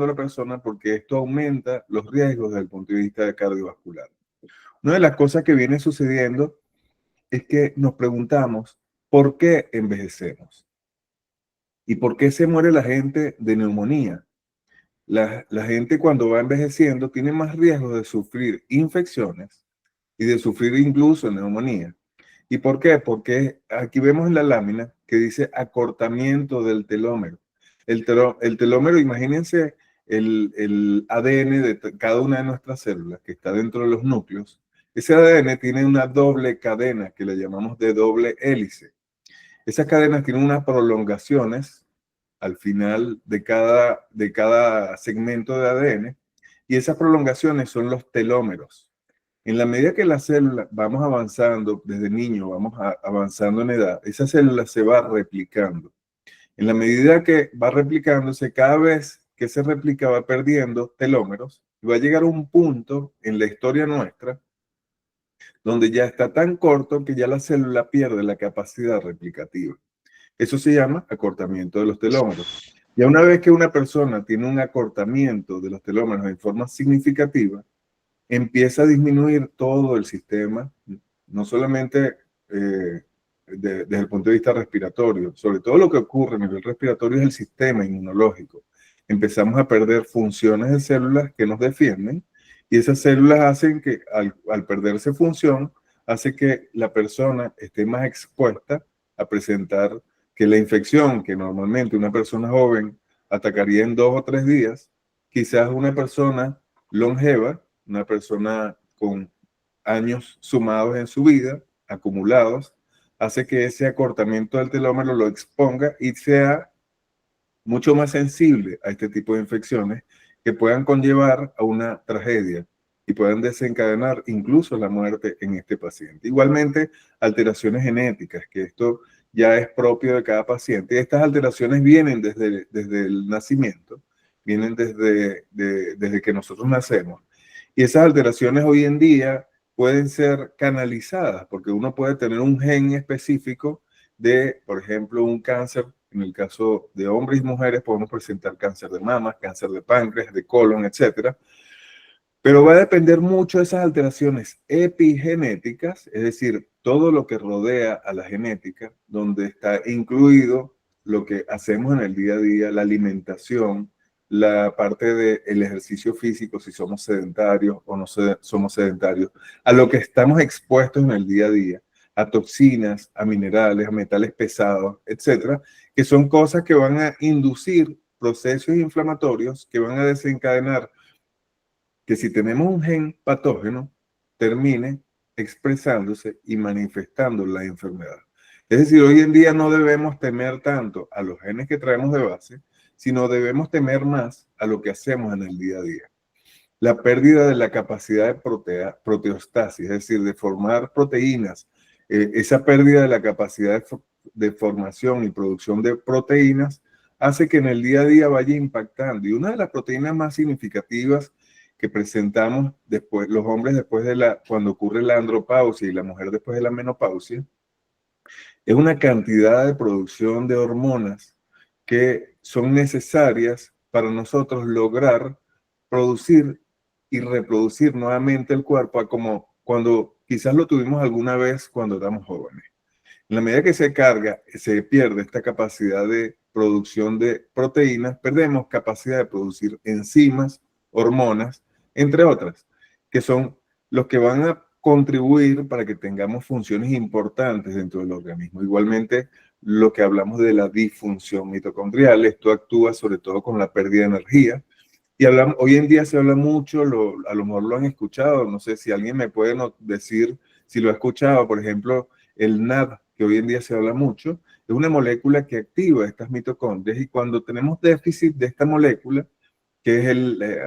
a la persona porque esto aumenta los riesgos desde el punto de vista cardiovascular. Una de las cosas que viene sucediendo es que nos preguntamos por qué envejecemos y por qué se muere la gente de neumonía. La gente cuando va envejeciendo tiene más riesgo de sufrir infecciones y de sufrir incluso neumonía. ¿Y por qué? Porque aquí vemos en la lámina que dice acortamiento del telómero. El telómero, imagínense el ADN de cada una de nuestras células que está dentro de los núcleos. Ese ADN tiene una doble cadena que le llamamos de doble hélice. Esas cadenas tienen unas prolongaciones al final de cada segmento de ADN y esas prolongaciones son los telómeros. En la medida que la célula vamos avanzando, desde niño vamos avanzando en edad, esa célula se va replicando. En la medida que va replicándose, cada vez que se replica va perdiendo telómeros y va a llegar a un punto en la historia nuestra donde ya está tan corto que ya la célula pierde la capacidad replicativa. Eso se llama acortamiento de los telómeros. Ya una vez que una persona tiene un acortamiento de los telómeros en forma significativa, empieza a disminuir todo el sistema, no solamente desde el punto de vista respiratorio, sobre todo lo que ocurre a nivel respiratorio es el sistema inmunológico. Empezamos a perder funciones de células que nos defienden y esas células hacen que al perderse función, hace que la persona esté más expuesta a presentar que la infección que normalmente una persona joven atacaría en 2 o 3 días, quizás una persona longeva, una persona con años sumados en su vida, acumulados, hace que ese acortamiento del telómero lo exponga y sea mucho más sensible a este tipo de infecciones que puedan conllevar a una tragedia y puedan desencadenar incluso la muerte en este paciente. Igualmente, alteraciones genéticas, que esto ya es propio de cada paciente. Y estas alteraciones vienen desde el nacimiento, vienen desde que nosotros nacemos. Y esas alteraciones hoy en día pueden ser canalizadas, porque uno puede tener un gen específico de, por ejemplo, un cáncer. En el caso de hombres y mujeres podemos presentar cáncer de mama, cáncer de páncreas, de colon, etcétera. Pero va a depender mucho de esas alteraciones epigenéticas, es decir, todo lo que rodea a la genética, donde está incluido lo que hacemos en el día a día, la alimentación, la parte del ejercicio físico, si somos sedentarios o no somos sedentarios, a lo que estamos expuestos en el día a día, a toxinas, a minerales, a metales pesados, etcétera, que son cosas que van a inducir procesos inflamatorios que van a desencadenar que si tenemos un gen patógeno, termine expresándose y manifestando la enfermedad. Es decir, hoy en día no debemos temer tanto a los genes que traemos de base, sino debemos temer más a lo que hacemos en el día a día. La pérdida de la capacidad de proteostasis, es decir, de formar proteínas, esa pérdida de la capacidad de formación y producción de proteínas hace que en el día a día vaya impactando. Y una de las proteínas más significativas que presentamos después, los hombres después cuando ocurre la andropausia y la mujer después de la menopausia, es una cantidad de producción de hormonas que son necesarias para nosotros lograr producir y reproducir nuevamente el cuerpo como cuando quizás lo tuvimos alguna vez cuando éramos jóvenes. En la medida que se pierde esta capacidad de producción de proteínas, perdemos capacidad de producir enzimas, hormonas, entre otras, que son los que van a contribuir para que tengamos funciones importantes dentro del organismo. Igualmente, lo que hablamos de la disfunción mitocondrial, esto actúa sobre todo con la pérdida de energía. Y hoy en día se habla mucho, a lo mejor lo han escuchado, no sé si alguien me puede decir si lo ha escuchado, por ejemplo, el NAD, que hoy en día se habla mucho, es una molécula que activa estas mitocondrias y cuando tenemos déficit de esta molécula, que es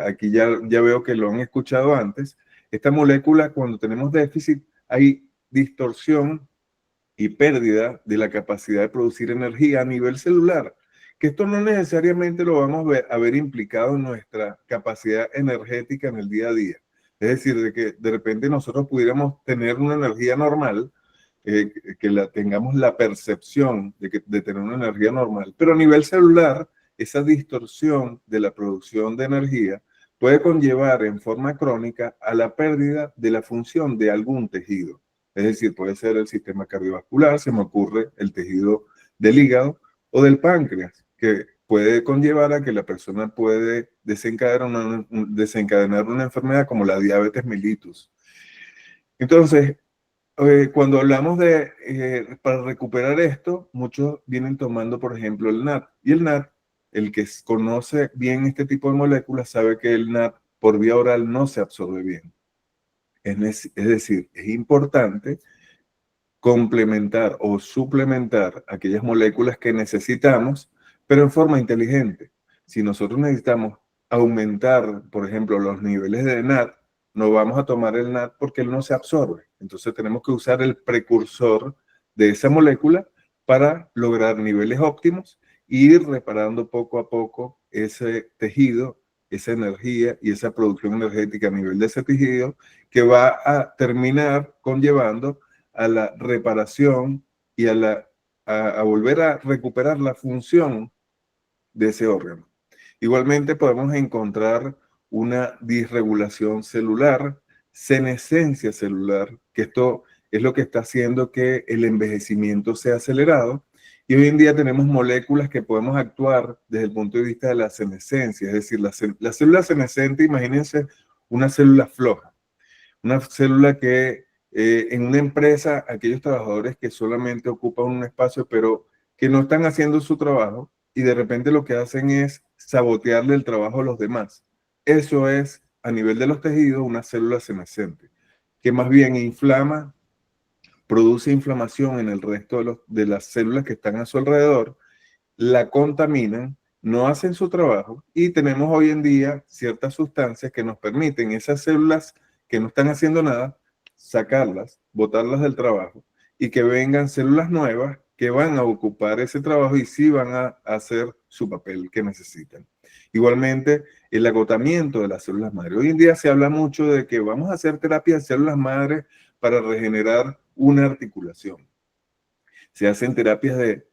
aquí ya veo que lo han escuchado antes, esta molécula cuando tenemos déficit hay distorsión y pérdida de la capacidad de producir energía a nivel celular, que esto no necesariamente lo vamos a ver implicado en nuestra capacidad energética en el día a día. Es decir, de que de repente nosotros pudiéramos tener una energía normal, que tengamos la percepción de tener una energía normal, pero a nivel celular esa distorsión de la producción de energía puede conllevar en forma crónica a la pérdida de la función de algún tejido. Es decir, puede ser el sistema cardiovascular, se me ocurre el tejido del hígado o del páncreas, que puede conllevar a que la persona puede desencadenar una enfermedad como la diabetes mellitus. Entonces, cuando hablamos de, para recuperar esto, muchos vienen tomando, por ejemplo, el NAT. Y el NAT, el que conoce bien este tipo de moléculas, sabe que el NAT por vía oral no se absorbe bien. Es decir, es importante complementar o suplementar aquellas moléculas que necesitamos, pero en forma inteligente. Si nosotros necesitamos aumentar, por ejemplo, los niveles de NAT, no vamos a tomar el NAT porque él no se absorbe. Entonces tenemos que usar el precursor de esa molécula para lograr niveles óptimos e ir reparando poco a poco ese tejido, esa energía y esa producción energética a nivel de ese tejido que va a terminar conllevando a la reparación y a volver a recuperar la función de ese órgano. Igualmente podemos encontrar una disregulación celular, senescencia celular, que esto es lo que está haciendo que el envejecimiento sea acelerado. Y hoy en día tenemos moléculas que podemos actuar desde el punto de vista de la senescencia, es decir, la célula senescente, imagínense una célula floja, una célula que en una empresa, aquellos trabajadores que solamente ocupan un espacio, pero que no están haciendo su trabajo y de repente lo que hacen es sabotearle el trabajo a los demás. Eso es, a nivel de los tejidos, una célula senescente, que más bien inflama, produce inflamación en el resto de las células que están a su alrededor, la contaminan, no hacen su trabajo y tenemos hoy en día ciertas sustancias que nos permiten esas células que no están haciendo nada, sacarlas, botarlas del trabajo y que vengan células nuevas que van a ocupar ese trabajo y sí van a hacer su papel que necesitan. Igualmente, el agotamiento de las células madre. Hoy en día se habla mucho de que vamos a hacer terapia de células madre para regenerar una articulación. Se hacen terapias de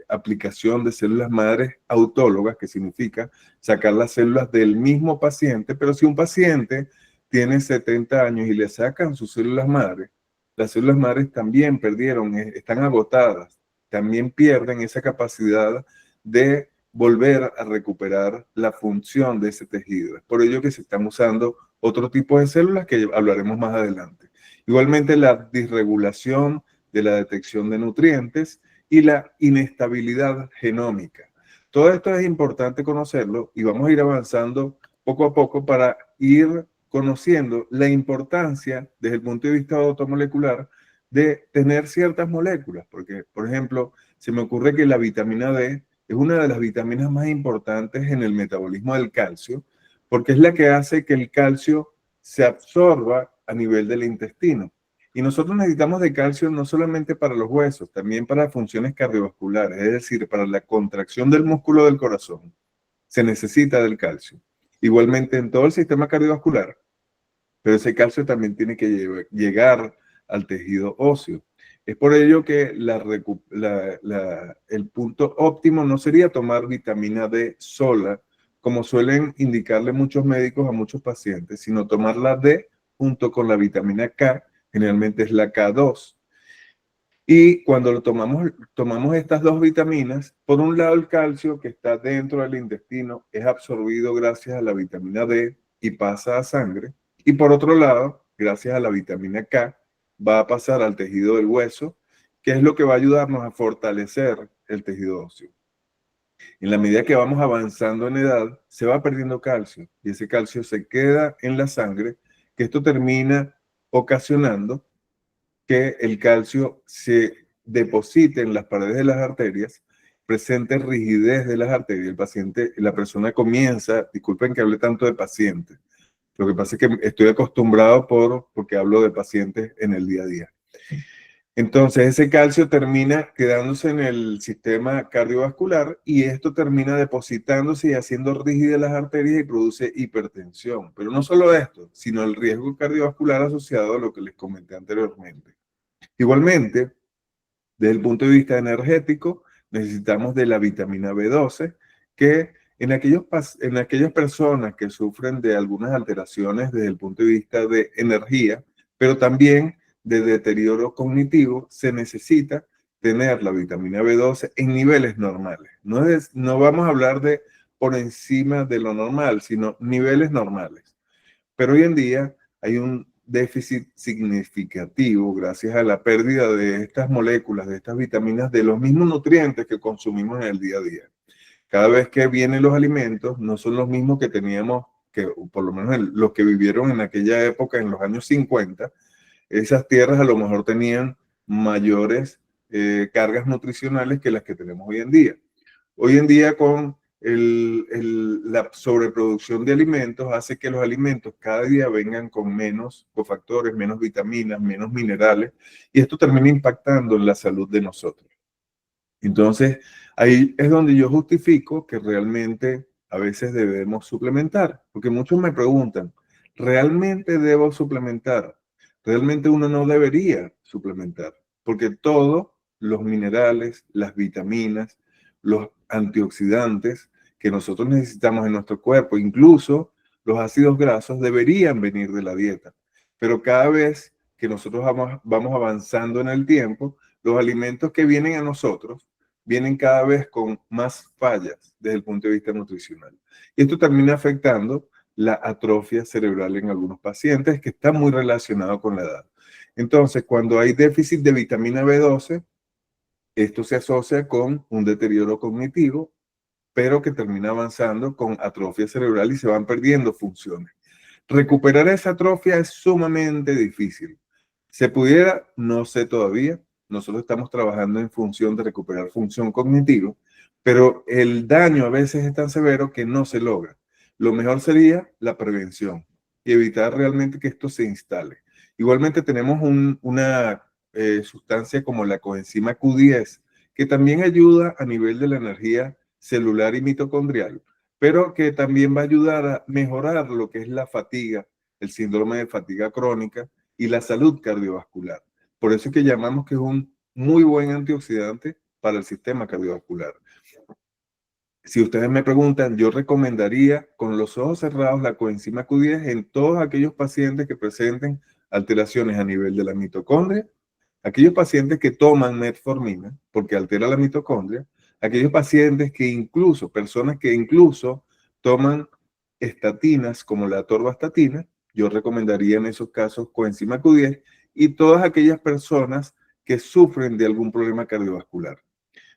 aplicación de células madres autólogas, que significa sacar las células del mismo paciente, pero si un paciente tiene 70 años y le sacan sus células madres, las células madres también perdieron, están agotadas, también pierden esa capacidad de volver a recuperar la función de ese tejido. Es por ello que se están usando otro tipo de células que hablaremos más adelante. Igualmente la disregulación de la detección de nutrientes y la inestabilidad genómica. Todo esto es importante conocerlo y vamos a ir avanzando poco a poco para ir conociendo la importancia desde el punto de vista automolecular de tener ciertas moléculas, porque, por ejemplo, se me ocurre que la vitamina D es una de las vitaminas más importantes en el metabolismo del calcio, porque es la que hace que el calcio se absorba a nivel del intestino. Y nosotros necesitamos de calcio no solamente para los huesos, también para funciones cardiovasculares, es decir, para la contracción del músculo del corazón. Se necesita del calcio. Igualmente en todo el sistema cardiovascular, pero ese calcio también tiene que llegar al tejido óseo. Es por ello que el punto óptimo no sería tomar vitamina D sola, como suelen indicarle muchos médicos a muchos pacientes, sino tomar la D junto con la vitamina K, generalmente es la K2. Y cuando tomamos estas dos vitaminas, por un lado el calcio que está dentro del intestino es absorbido gracias a la vitamina D y pasa a sangre. Y por otro lado, gracias a la vitamina K, va a pasar al tejido del hueso, que es lo que va a ayudarnos a fortalecer el tejido óseo. En la medida que vamos avanzando en edad, se va perdiendo calcio y ese calcio se queda en la sangre, que esto termina ocasionando que el calcio se deposite en las paredes de las arterias, presente rigidez de las arterias. El paciente, la persona comienza, disculpen que hable tanto de pacientes, lo que pasa es que estoy acostumbrado porque hablo de pacientes en el día a día. Entonces ese calcio termina quedándose en el sistema cardiovascular y esto termina depositándose y haciendo rígidas las arterias y produce hipertensión. Pero no solo esto, sino el riesgo cardiovascular asociado a lo que les comenté anteriormente. Igualmente, desde el punto de vista energético, necesitamos de la vitamina B12, que en aquellas personas que sufren de algunas alteraciones desde el punto de vista de energía, pero también de deterioro cognitivo, se necesita tener la vitamina B12 en niveles normales. No vamos a hablar de por encima de lo normal, sino niveles normales. Pero hoy en día hay un déficit significativo gracias a la pérdida de estas moléculas, de estas vitaminas, de los mismos nutrientes que consumimos en el día a día. Cada vez que vienen los alimentos, no son los mismos que teníamos, que por lo menos los que vivieron en aquella época, en los años 50, esas tierras a lo mejor tenían mayores cargas nutricionales que las que tenemos hoy en día. Hoy en día con la sobreproducción de alimentos hace que los alimentos cada día vengan con menos cofactores, menos vitaminas, menos minerales, y esto termina impactando en la salud de nosotros. Entonces, ahí es donde yo justifico que realmente a veces debemos suplementar, porque muchos me preguntan, ¿realmente debo suplementar? Realmente uno no debería suplementar, porque todos los minerales, las vitaminas, los antioxidantes que nosotros necesitamos en nuestro cuerpo, incluso los ácidos grasos, deberían venir de la dieta. Pero cada vez que nosotros vamos avanzando en el tiempo, los alimentos que vienen a nosotros vienen cada vez con más fallas desde el punto de vista nutricional. Y esto termina afectando la atrofia cerebral en algunos pacientes, que está muy relacionado con la edad. Entonces, cuando hay déficit de vitamina B12, esto se asocia con un deterioro cognitivo, pero que termina avanzando con atrofia cerebral y se van perdiendo funciones. Recuperar esa atrofia es sumamente difícil. ¿Se pudiera? No sé todavía. Nosotros estamos trabajando en función de recuperar función cognitiva, pero el daño a veces es tan severo que no se logra. Lo mejor sería la prevención y evitar realmente que esto se instale. Igualmente tenemos una sustancia como la coenzima Q10, que también ayuda a nivel de la energía celular y mitocondrial, pero que también va a ayudar a mejorar lo que es la fatiga, el síndrome de fatiga crónica y la salud cardiovascular. Por eso es que llamamos que es un muy buen antioxidante para el sistema cardiovascular. Si ustedes me preguntan, yo recomendaría con los ojos cerrados la coenzima Q10 en todos aquellos pacientes que presenten alteraciones a nivel de la mitocondria, aquellos pacientes que toman metformina porque altera la mitocondria, aquellos pacientes que incluso, personas que incluso toman estatinas como la atorvastatina, yo recomendaría en esos casos coenzima Q10, y todas aquellas personas que sufren de algún problema cardiovascular.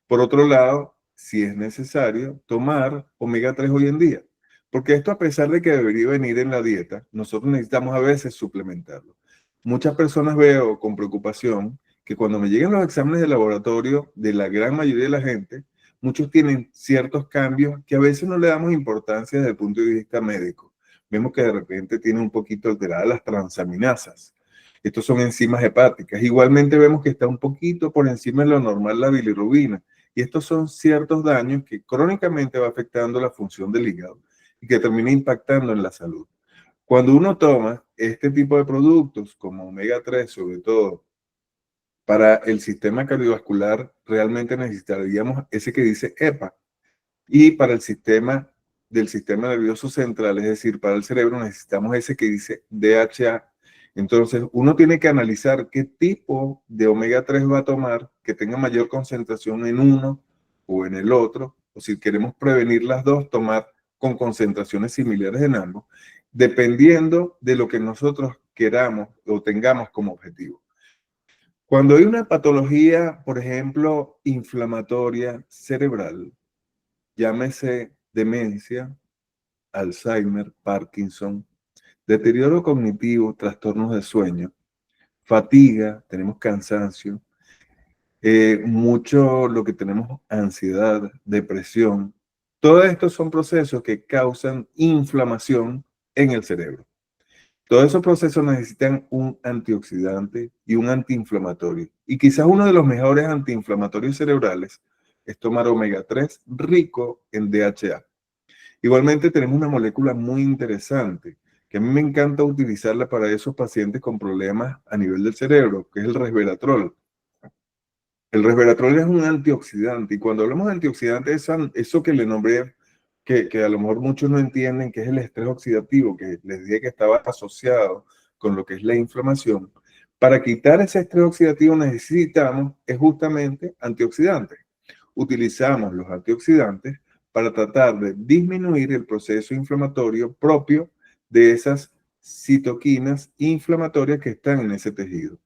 Por otro lado, si es necesario, tomar omega 3 hoy en día, porque esto, a pesar de que debería venir en la dieta, nosotros necesitamos a veces suplementarlo. Muchas personas veo con preocupación que cuando me llegan los exámenes de laboratorio de la gran mayoría de la gente, muchos tienen ciertos cambios que a veces no le damos importancia desde el punto de vista médico. Vemos que de repente tiene un poquito alteradas las transaminasas. Estos son enzimas hepáticas. Igualmente vemos que está un poquito por encima de lo normal la bilirrubina. Y estos son ciertos daños que crónicamente va afectando la función del hígado y que termina impactando en la salud. Cuando uno toma este tipo de productos, como omega 3 sobre todo, para el sistema cardiovascular, realmente necesitaríamos ese que dice EPA. Y para el sistema nervioso central, es decir, para el cerebro, necesitamos ese que dice DHA. Entonces, uno tiene que analizar qué tipo de omega 3 va a tomar, que tenga mayor concentración en uno o en el otro, o si queremos prevenir las dos, tomar con concentraciones similares en ambos, dependiendo de lo que nosotros queramos o tengamos como objetivo. Cuando hay una patología, por ejemplo, inflamatoria cerebral, llámese demencia, Alzheimer, Parkinson, deterioro cognitivo, trastornos de sueño, fatiga, tenemos cansancio, mucho lo que tenemos ansiedad, depresión. Todos estos son procesos que causan inflamación en el cerebro. Todos esos procesos necesitan un antioxidante y un antiinflamatorio. Y quizás uno de los mejores antiinflamatorios cerebrales es tomar omega 3 rico en DHA. Igualmente tenemos una molécula muy interesante que a mí me encanta utilizarla para esos pacientes con problemas a nivel del cerebro, que es el resveratrol. El resveratrol es un antioxidante y cuando hablamos de antioxidante, eso que le nombré, que a lo mejor muchos no entienden, que es el estrés oxidativo, que les dije que estaba asociado con lo que es la inflamación. Para quitar ese estrés oxidativo necesitamos es justamente antioxidantes. Utilizamos los antioxidantes para tratar de disminuir el proceso inflamatorio propio de esas citoquinas inflamatorias que están en ese tejido.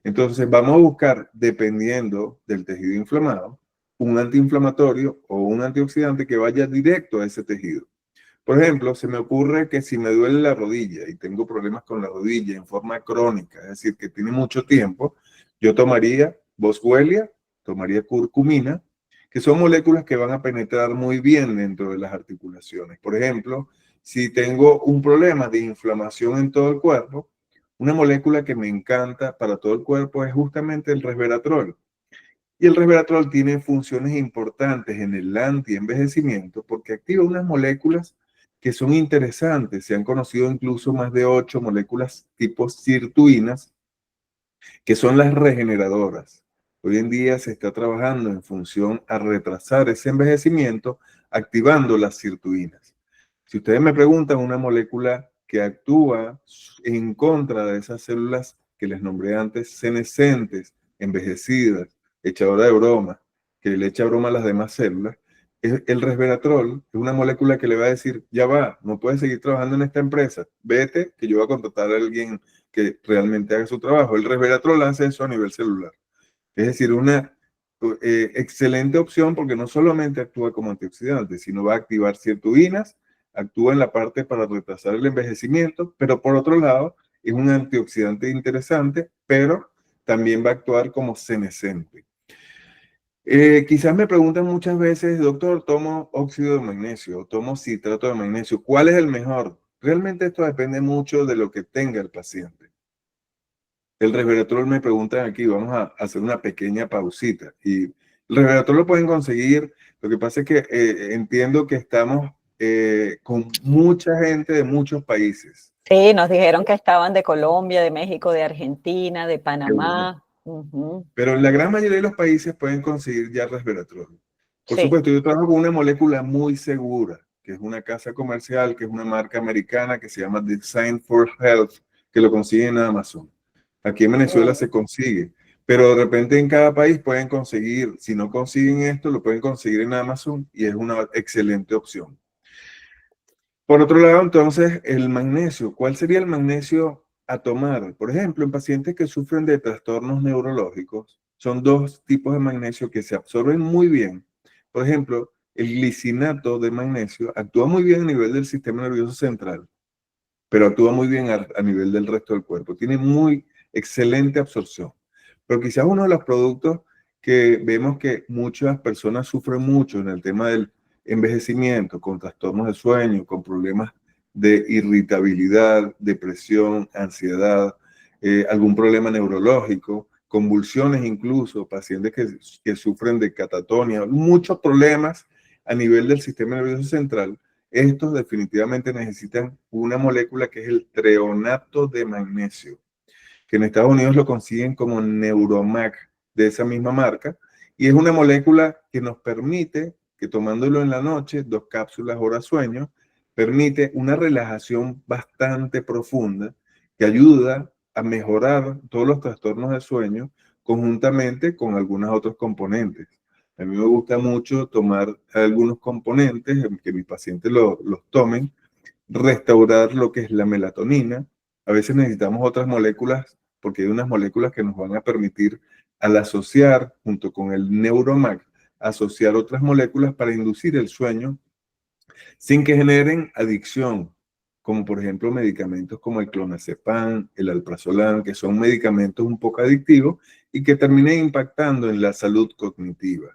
Entonces vamos a buscar, dependiendo del tejido inflamado, un antiinflamatorio o un antioxidante que vaya directo a ese tejido. Por ejemplo, se me ocurre que si me duele la rodilla y tengo problemas con la rodilla en forma crónica, es decir, que tiene mucho tiempo, yo tomaría boswellia, tomaría curcumina, que son moléculas que van a penetrar muy bien dentro de las articulaciones. Por ejemplo, si tengo un problema de inflamación en todo el cuerpo, una molécula que me encanta para todo el cuerpo es justamente el resveratrol. Y el resveratrol tiene funciones importantes en el antienvejecimiento porque activa unas moléculas que son interesantes. Se han conocido incluso más de 8 moléculas tipo sirtuinas, que son las regeneradoras. Hoy en día se está trabajando en función a retrasar ese envejecimiento activando las sirtuinas. Si ustedes me preguntan una molécula que actúa en contra de esas células que les nombré antes, senescentes, envejecidas, echadora de broma, que le echa broma a las demás células, el resveratrol es una molécula que le va a decir, ya va, no puedes seguir trabajando en esta empresa, vete, que yo voy a contratar a alguien que realmente haga su trabajo. El resveratrol hace eso a nivel celular. Es decir, una excelente opción porque no solamente actúa como antioxidante, sino va a activar sirtuinas, actúa en la parte para retrasar el envejecimiento, pero por otro lado es un antioxidante interesante, pero también va a actuar como senescente. Quizás me preguntan muchas veces, doctor, tomo óxido de magnesio, tomo citrato de magnesio, ¿cuál es el mejor? Realmente esto depende mucho de lo que tenga el paciente. El resveratrol me preguntan aquí, vamos a hacer una pequeña pausita. Y el resveratrol lo pueden conseguir, lo que pasa es que entiendo que estamos con mucha gente de muchos países. Sí, nos dijeron que estaban de Colombia, de México, de Argentina, de Qué bueno. Panamá. Ujú. Pero en la gran mayoría de los países pueden conseguir ya resveratrol. Por Sí. supuesto, yo trabajo con una molécula muy segura, que es una casa comercial, que es una marca americana que se llama Design for Health, que lo consiguen en Amazon. Aquí en Venezuela se consigue, pero de repente en cada país pueden conseguir, si no consiguen esto, lo pueden conseguir en Amazon y es una excelente opción. Por otro lado, entonces, el magnesio. ¿Cuál sería el magnesio a tomar? Por ejemplo, en pacientes que sufren de trastornos neurológicos, son dos tipos de magnesio que se absorben muy bien. Por ejemplo, el glicinato de magnesio actúa muy bien a nivel del sistema nervioso central, pero actúa muy bien a nivel del resto del cuerpo. Tiene muy excelente absorción. Pero quizás uno de los productos que vemos que muchas personas sufren mucho en el tema del envejecimiento, con trastornos de sueño, con problemas de irritabilidad, depresión, ansiedad, algún problema neurológico, convulsiones incluso, pacientes que sufren de catatonia, muchos problemas a nivel del sistema nervioso central. Estos definitivamente necesitan una molécula que es el treonato de magnesio, que en Estados Unidos lo consiguen como Neuromac de esa misma marca, y es una molécula que nos permite que tomándolo en la noche, 2 cápsulas hora sueño, permite una relajación bastante profunda que ayuda a mejorar todos los trastornos de sueño conjuntamente con algunos otros componentes. A mí me gusta mucho tomar algunos componentes, que mis pacientes los tomen, restaurar lo que es la melatonina. A veces necesitamos otras moléculas porque hay unas moléculas que nos van a permitir al asociar junto con el Neuromac, asociar otras moléculas para inducir el sueño sin que generen adicción, como por ejemplo medicamentos como el clonazepam, el alprazolam, que son medicamentos un poco adictivos y que terminen impactando en la salud cognitiva.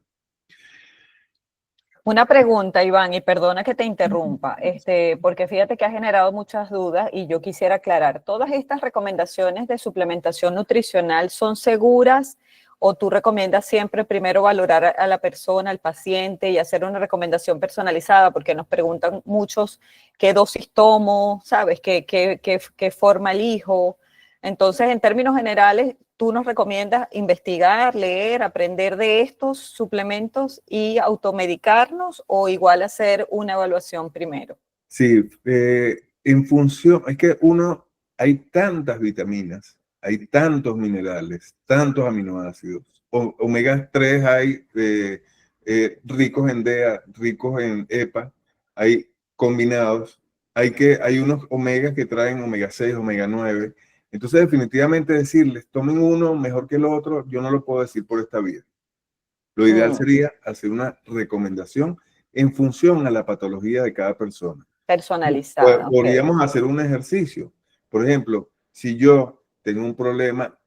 Una pregunta, Iván, y perdona que te interrumpa, porque fíjate que ha generado muchas dudas y yo quisiera aclarar, ¿todas estas recomendaciones de suplementación nutricional son seguras o tú recomiendas siempre primero valorar a la persona, al paciente y hacer una recomendación personalizada? Porque nos preguntan muchos qué dosis tomo, ¿sabes? ¿Qué forma elijo? Entonces, en términos generales, tú nos recomiendas investigar, leer, aprender de estos suplementos y automedicarnos o igual hacer una evaluación primero? Sí, en función, es que hay tantas vitaminas, hay tantos minerales, tantos aminoácidos, omega 3 hay ricos en DEA, ricos en EPA, hay combinados, hay unos omegas que traen omega 6, omega 9. Entonces definitivamente decirles, tomen uno mejor que el otro, yo no lo puedo decir por esta vía. Lo ideal sería hacer una recomendación en función a la patología de cada persona. Personalizada, ok. Podríamos hacer un ejercicio. Por ejemplo, si yo tengo un problema,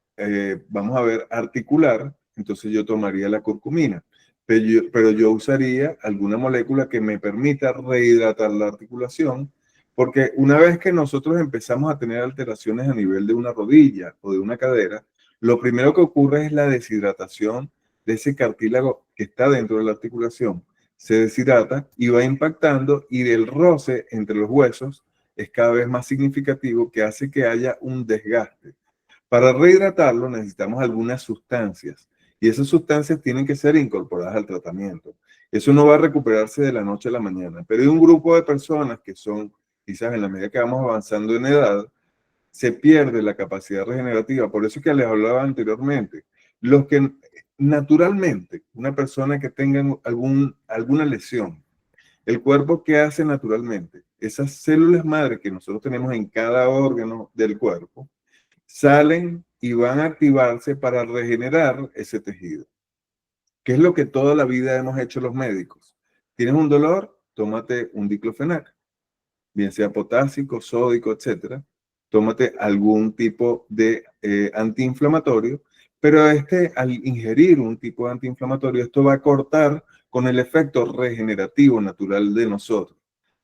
vamos a ver, articular, entonces yo tomaría la curcumina, pero yo usaría alguna molécula que me permita rehidratar la articulación, porque una vez que nosotros empezamos a tener alteraciones a nivel de una rodilla o de una cadera, lo primero que ocurre es la deshidratación de ese cartílago que está dentro de la articulación. Se deshidrata y va impactando, y el roce entre los huesos es cada vez más significativo, que hace que haya un desgaste. Para rehidratarlo necesitamos algunas sustancias, y esas sustancias tienen que ser incorporadas al tratamiento. Eso no va a recuperarse de la noche a la mañana, pero hay un grupo de personas que son, quizás en la medida que vamos avanzando en edad, se pierde la capacidad regenerativa. Por eso es que les hablaba anteriormente. Los que naturalmente, una persona que tenga alguna lesión, el cuerpo, ¿qué hace naturalmente? Esas células madre que nosotros tenemos en cada órgano del cuerpo salen y van a activarse para regenerar ese tejido, que es lo que toda la vida hemos hecho los médicos. ¿Tienes un dolor? Tómate un diclofenac, bien sea potásico, sódico, etcétera. Tómate algún tipo de antiinflamatorio, pero al ingerir un tipo de antiinflamatorio, esto va a cortar con el efecto regenerativo natural de nosotros.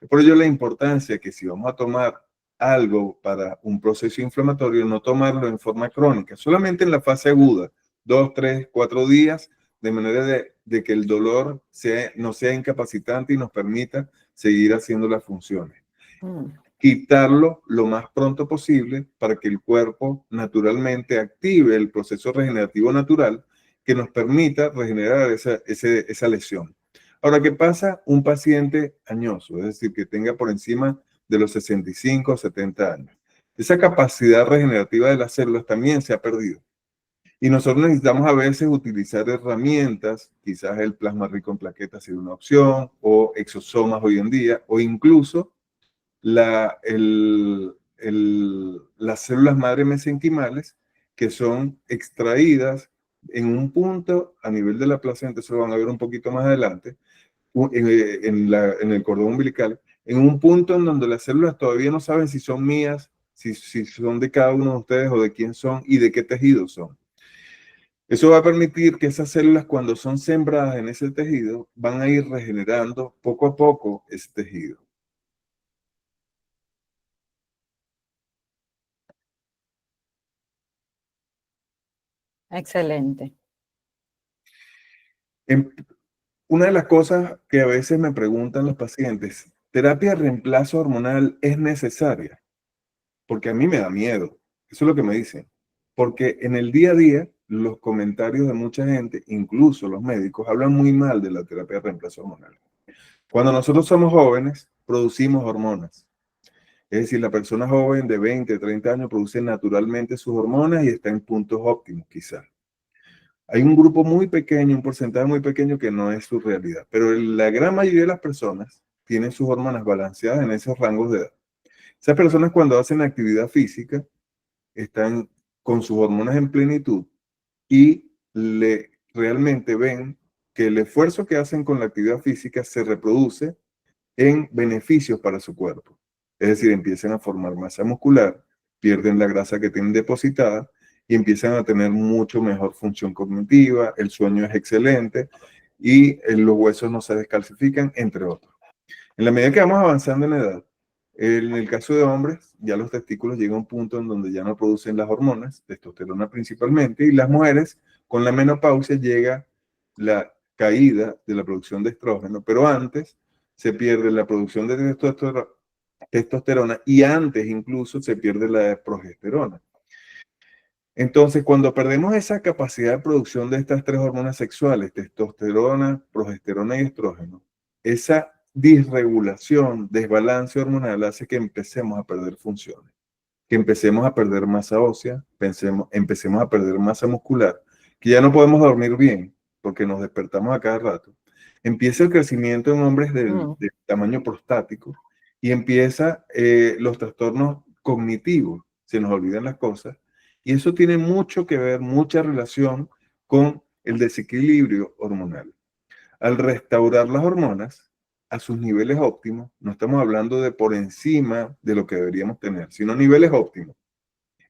Por ello la importancia que si vamos a tomar algo para un proceso inflamatorio, no tomarlo en forma crónica, solamente en la fase aguda, 2, 3, 4 días, de manera de que el dolor no sea incapacitante y nos permita seguir haciendo las funciones. Quitarlo lo más pronto posible para que el cuerpo naturalmente active el proceso regenerativo natural que nos permita regenerar esa lesión. Ahora, ¿qué pasa? Un paciente añoso, es decir, que tenga por encima de los 65 o 70 años. Esa capacidad regenerativa de las células también se ha perdido. Y nosotros necesitamos a veces utilizar herramientas, quizás el plasma rico en plaquetas es una opción, o exosomas hoy en día, o incluso las células madre mesenquimales, que son extraídas en un punto a nivel de la placenta, eso lo van a ver un poquito más adelante, en el cordón umbilical, en un punto en donde las células todavía no saben si son mías, si son de cada uno de ustedes o de quién son y de qué tejido son. Eso va a permitir que esas células, cuando son sembradas en ese tejido, van a ir regenerando poco a poco ese tejido. Excelente. Una de las cosas que a veces me preguntan los pacientes, ¿terapia de reemplazo hormonal es necesaria? Porque a mí me da miedo. Eso es lo que me dicen. Porque en el día a día, los comentarios de mucha gente, incluso los médicos, hablan muy mal de la terapia de reemplazo hormonal. Cuando nosotros somos jóvenes, producimos hormonas. Es decir, la persona joven de 20, 30 años produce naturalmente sus hormonas y está en puntos óptimos, quizás. Hay un grupo muy pequeño, un porcentaje muy pequeño que no es su realidad, pero la gran mayoría de las personas tienen sus hormonas balanceadas en esos rangos de edad. Esas personas, cuando hacen actividad física, están con sus hormonas en plenitud y realmente ven que el esfuerzo que hacen con la actividad física se reproduce en beneficios para su cuerpo. Es decir, empiezan a formar masa muscular, pierden la grasa que tienen depositada y empiezan a tener mucho mejor función cognitiva, el sueño es excelente y los huesos no se descalcifican, entre otros. En la medida que vamos avanzando en edad, en el caso de hombres, ya los testículos llegan a un punto en donde ya no producen las hormonas, testosterona principalmente, y las mujeres, con la menopausia, llega la caída de la producción de estrógeno, pero antes se pierde la producción de testosterona y antes incluso se pierde la progesterona. Entonces, cuando perdemos esa capacidad de producción de estas tres hormonas sexuales, testosterona, progesterona y estrógeno, esa disregulación, desbalance hormonal hace que empecemos a perder funciones, que empecemos a perder masa ósea, empecemos a perder masa muscular, que ya no podemos dormir bien porque nos despertamos a cada rato. Empieza el crecimiento en hombres del tamaño prostático y empieza los trastornos cognitivos, se nos olvidan las cosas, y eso tiene mucho que ver, mucha relación con el desequilibrio hormonal. Al restaurar las hormonas a sus niveles óptimos, no estamos hablando de por encima de lo que deberíamos tener, sino niveles óptimos.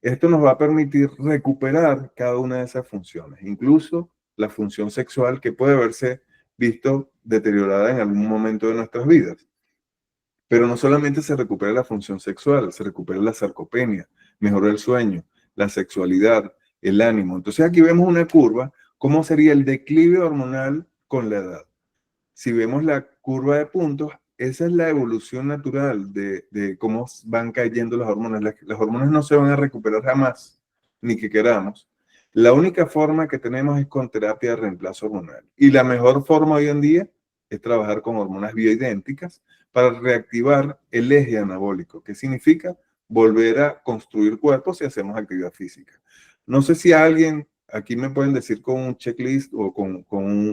Esto nos va a permitir recuperar cada una de esas funciones, incluso la función sexual que puede verse visto deteriorada en algún momento de nuestras vidas. Pero no solamente se recupera la función sexual, se recupera la sarcopenia, mejora el sueño, la sexualidad, el ánimo. Entonces aquí vemos una curva, cómo sería el declive hormonal con la edad. Si vemos la curva de puntos, esa es la evolución natural de cómo van cayendo las hormonas. Las hormonas no se van a recuperar jamás, ni que queramos. La única forma que tenemos es con terapia de reemplazo hormonal. Y la mejor forma hoy en día es trabajar con hormonas bioidénticas para reactivar el eje anabólico, que significa volver a construir cuerpos si hacemos actividad física. No sé si alguien, aquí me pueden decir con un checklist o con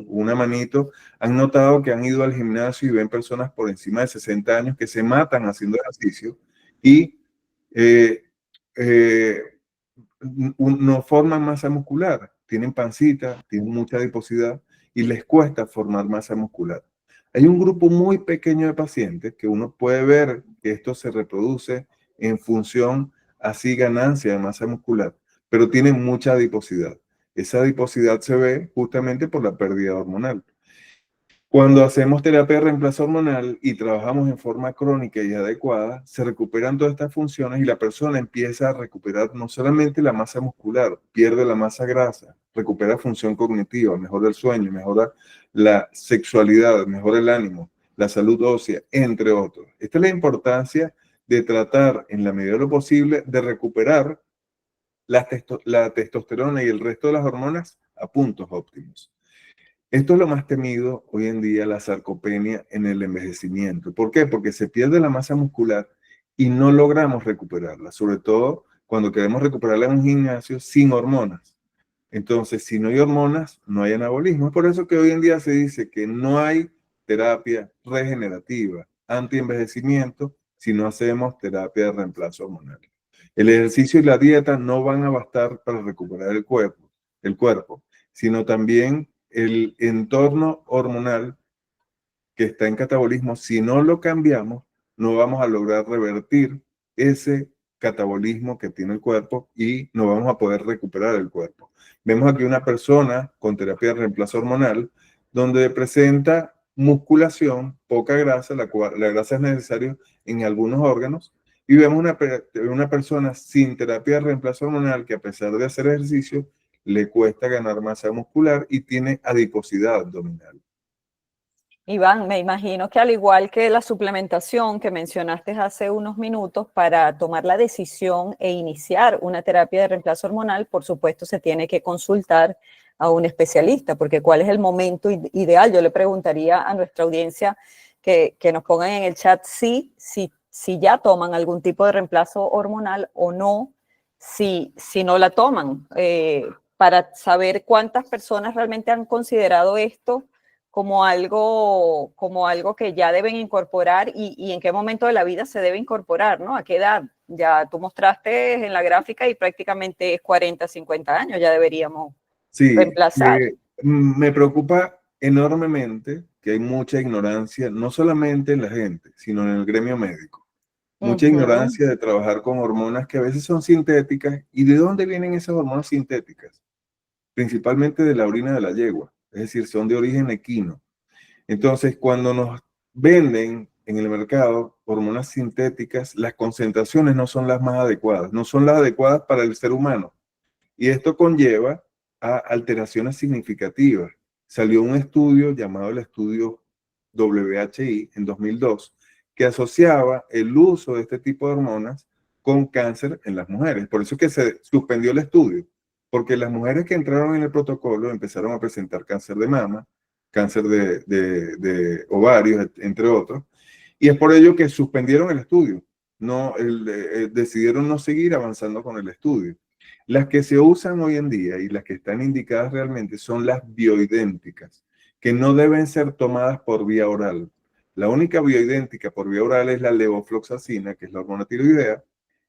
una manito, han notado que han ido al gimnasio y ven personas por encima de 60 años que se matan haciendo ejercicio y eh, eh, no forman masa muscular, tienen pancita, tienen mucha adiposidad y les cuesta formar masa muscular. Hay un grupo muy pequeño de pacientes que uno puede ver que esto se reproduce en función así ganancia de masa muscular, pero tienen mucha adiposidad. Esa adiposidad se ve justamente por la pérdida hormonal. Cuando hacemos terapia de reemplazo hormonal y trabajamos en forma crónica y adecuada, se recuperan todas estas funciones y la persona empieza a recuperar no solamente la masa muscular, pierde la masa grasa, recupera función cognitiva, mejora el sueño, mejora la sexualidad, mejora el ánimo, la salud ósea, entre otros. Esta es la importancia de tratar en la medida de lo posible de recuperar la testosterona y el resto de las hormonas a puntos óptimos. Esto es lo más temido hoy en día, la sarcopenia en el envejecimiento. ¿Por qué? Porque se pierde la masa muscular y no logramos recuperarla, sobre todo cuando queremos recuperarla en un gimnasio sin hormonas. Entonces, si no hay hormonas, no hay anabolismo. Es por eso que hoy en día se dice que no hay terapia regenerativa anti-envejecimiento si no hacemos terapia de reemplazo hormonal. El ejercicio y la dieta no van a bastar para recuperar el cuerpo, sino también el entorno hormonal que está en catabolismo. Si no lo cambiamos, no vamos a lograr revertir ese catabolismo que tiene el cuerpo y no vamos a poder recuperar el cuerpo. Vemos aquí una persona con terapia de reemplazo hormonal donde presenta musculación, poca grasa, la grasa es necesaria en algunos órganos, y vemos una persona sin terapia de reemplazo hormonal que a pesar de hacer ejercicio, le cuesta ganar masa muscular y tiene adiposidad abdominal. Iván, me imagino que al igual que la suplementación que mencionaste hace unos minutos, para tomar la decisión e iniciar una terapia de reemplazo hormonal, por supuesto se tiene que consultar a un especialista, porque ¿cuál es el momento ideal? Yo le preguntaría a nuestra audiencia que nos pongan en el chat si ya toman algún tipo de reemplazo hormonal o no, si no la toman, para saber cuántas personas realmente han considerado esto como algo que ya deben incorporar y en qué momento de la vida se debe incorporar, ¿no? ¿A qué edad? Ya tú mostraste en la gráfica y prácticamente es 40, 50 años, ya deberíamos Sí, reemplazar. me preocupa enormemente que hay mucha ignorancia, no solamente en la gente, sino en el gremio médico. Mucha Ujú. ignorancia de trabajar con hormonas que a veces son sintéticas. ¿Y de dónde vienen esas hormonas sintéticas? Principalmente de la orina de la yegua, es decir, son de origen equino. Entonces, cuando nos venden en el mercado hormonas sintéticas, las concentraciones no son las más adecuadas, no son las adecuadas para el ser humano. Y esto conlleva a alteraciones significativas. Salió un estudio llamado el estudio WHI en 2002 que asociaba el uso de este tipo de hormonas con cáncer en las mujeres. Por eso es que se suspendió el estudio. porque las mujeres que entraron en el protocolo empezaron a presentar cáncer de mama, cáncer de ovarios, entre otros, y es por ello que suspendieron el estudio. No, decidieron no seguir avanzando con el estudio. Las que se usan hoy en día y las que están indicadas realmente son las bioidénticas, que no deben ser tomadas por vía oral. La única bioidéntica por vía oral es la levofloxacina, que es la hormona tiroidea,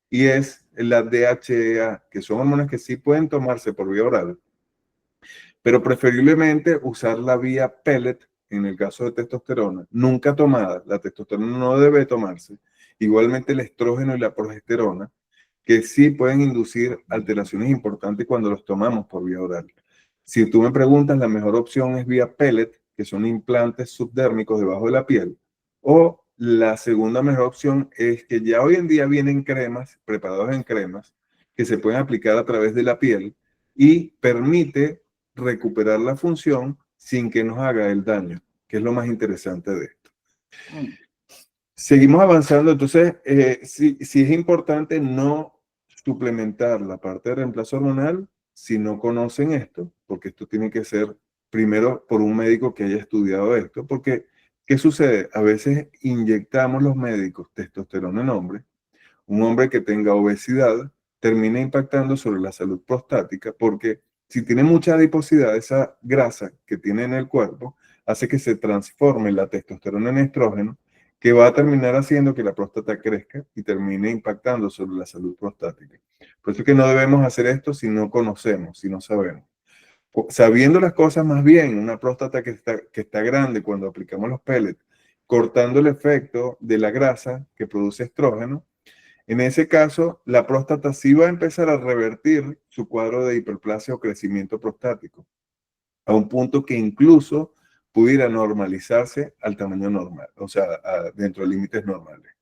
y es la DHEA, que son hormonas que sí pueden tomarse por vía oral, pero preferiblemente usar la vía pellet en el caso de testosterona, nunca tomada. La testosterona no debe tomarse. Igualmente el estrógeno y la progesterona, que sí pueden inducir alteraciones importantes cuando los tomamos por vía oral. Si tú me preguntas, la mejor opción es vía pellet, que son implantes subdérmicos debajo de la piel, o la segunda mejor opción es que ya hoy en día vienen cremas, preparados en cremas, que se pueden aplicar a través de la piel y permite recuperar la función sin que nos haga el daño, que es lo más interesante de esto. Seguimos avanzando, entonces sí es importante no suplementar la parte de reemplazo hormonal si no conocen esto, porque esto tiene que ser primero por un médico que haya estudiado esto, porque ¿qué sucede? A veces inyectamos los médicos testosterona en hombres, un hombre que tenga obesidad termina impactando sobre la salud prostática porque si tiene mucha adiposidad, esa grasa que tiene en el cuerpo hace que se transforme la testosterona en estrógeno, que va a terminar haciendo que la próstata crezca y termine impactando sobre la salud prostática. Por eso es que no debemos hacer esto si no conocemos, si no sabemos. Sabiendo las cosas más bien, una próstata que está grande cuando aplicamos los pellets, cortando el efecto de la grasa que produce estrógeno, en ese caso, la próstata sí va a empezar a revertir su cuadro de hiperplasia o crecimiento prostático, a un punto que incluso pudiera normalizarse al tamaño normal, o sea, dentro de límites normales.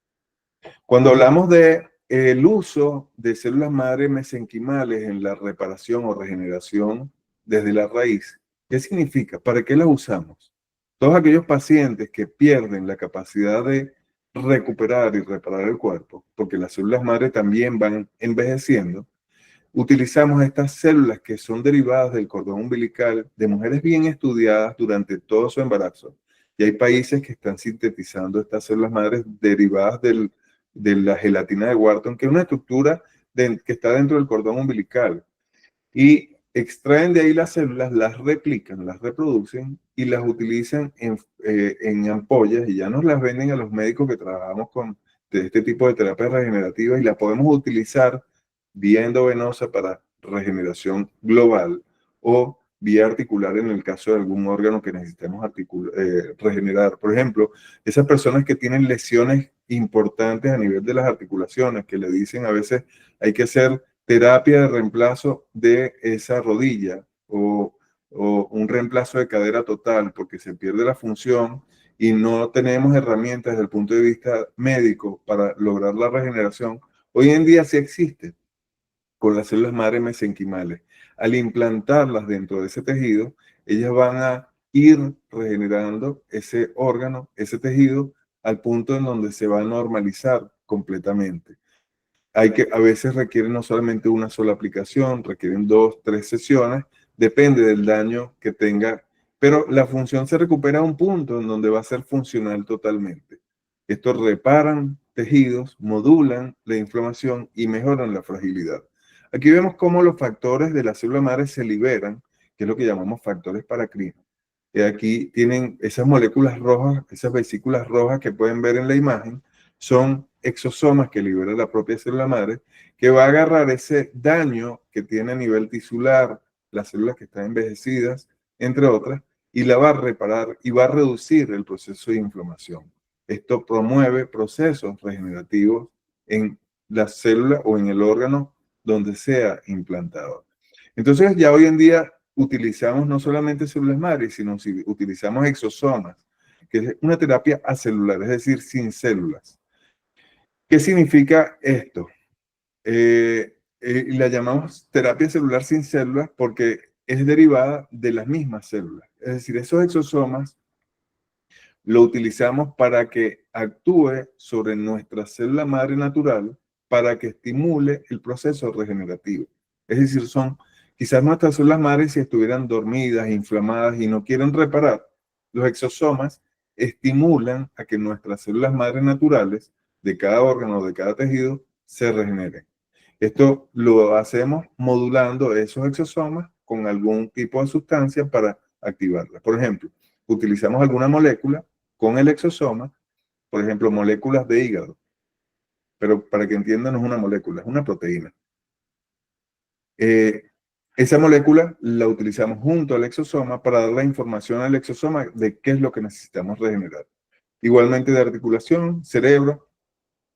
Cuando hablamos de el uso de células madre mesenquimales en la reparación o regeneración desde la raíz, ¿qué significa? ¿Para qué las usamos? Todos aquellos pacientes que pierden la capacidad de recuperar y reparar el cuerpo, porque las células madre también van envejeciendo, utilizamos estas células que son derivadas del cordón umbilical de mujeres bien estudiadas durante todo su embarazo. Y hay países que están sintetizando estas células madres derivadas de la gelatina de Wharton, que es una estructura que está dentro del cordón umbilical. Y extraen de ahí las células, las replican, las reproducen y las utilizan en ampollas y ya nos las venden a los médicos que trabajamos con este tipo de terapias regenerativas y las podemos utilizar vía endovenosa para regeneración global o vía articular en el caso de algún órgano que necesitemos regenerar. Por ejemplo, esas personas que tienen lesiones importantes a nivel de las articulaciones, que le dicen a veces hay que hacer terapia de reemplazo de esa rodilla o un reemplazo de cadera total porque se pierde la función y no tenemos herramientas desde el punto de vista médico para lograr la regeneración. Hoy en día sí existe con las células madre mesenquimales. Al implantarlas dentro de ese tejido, ellas van a ir regenerando ese órgano, ese tejido, al punto en donde se va a normalizar completamente. A veces requieren no solamente una sola aplicación, requieren 2, 3 sesiones, depende del daño que tenga, pero la función se recupera a un punto en donde va a ser funcional totalmente. Estos reparan tejidos, modulan la inflamación y mejoran la fragilidad. Aquí vemos cómo los factores de la célula madre se liberan, que es lo que llamamos factores paracrinos. Y aquí tienen esas moléculas rojas, esas vesículas rojas que pueden ver en la imagen, son exosomas que libera la propia célula madre, que va a agarrar ese daño que tiene a nivel tisular, las células que están envejecidas, entre otras, y la va a reparar y va a reducir el proceso de inflamación. Esto promueve procesos regenerativos en la célula o en el órgano donde sea implantado. Entonces ya hoy en día utilizamos no solamente células madres, sino si utilizamos exosomas, que es una terapia acelular, es decir, sin células. ¿Qué significa esto? La llamamos terapia celular sin células porque es derivada de las mismas células. Es decir, esos exosomas lo utilizamos para que actúe sobre nuestra célula madre natural para que estimule el proceso regenerativo. Es decir, son Quizás nuestras células madres, si estuvieran dormidas, inflamadas y no quieren reparar, los exosomas estimulan a que nuestras células madres naturales de cada órgano, de cada tejido, se regeneren. Esto lo hacemos modulando esos exosomas con algún tipo de sustancia para activarla. Por ejemplo, utilizamos alguna molécula con el exosoma, por ejemplo, moléculas de hígado, pero para que entiendan no es una molécula, es una proteína. Esa molécula la utilizamos junto al exosoma para dar la información al exosoma de qué es lo que necesitamos regenerar. Igualmente de articulación, cerebro,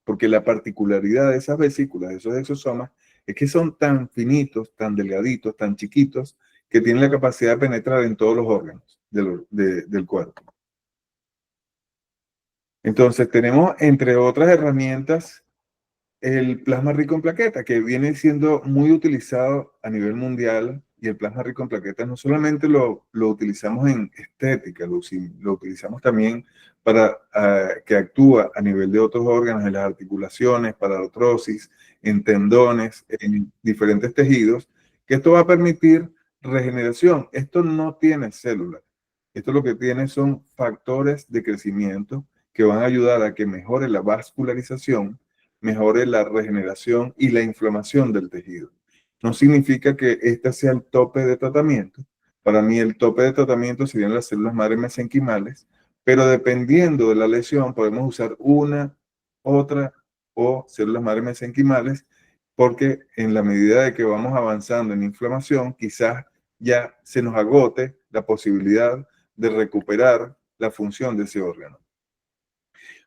porque la particularidad de esas vesículas, de esos exosomas, es que son tan finitos, tan delgaditos, tan chiquitos, que tienen la capacidad de penetrar en todos los órganos del cuerpo. Entonces tenemos, entre otras herramientas, el plasma rico en plaquetas, que viene siendo muy utilizado a nivel mundial, y el plasma rico en plaquetas no solamente lo utilizamos en estética, lo utilizamos también para que actúa a nivel de otros órganos, en las articulaciones, para artrosis, en tendones, en diferentes tejidos, que esto va a permitir regeneración. Esto no tiene células, esto lo que tiene son factores de crecimiento que van a ayudar a que mejore la vascularización, mejore la regeneración y la inflamación del tejido. No significa que este sea el tope de tratamiento. Para mí el tope de tratamiento serían las células madre mesenquimales, pero dependiendo de la lesión podemos usar una, otra o células madre mesenquimales, porque en la medida de que vamos avanzando en inflamación, quizás ya se nos agote la posibilidad de recuperar la función de ese órgano.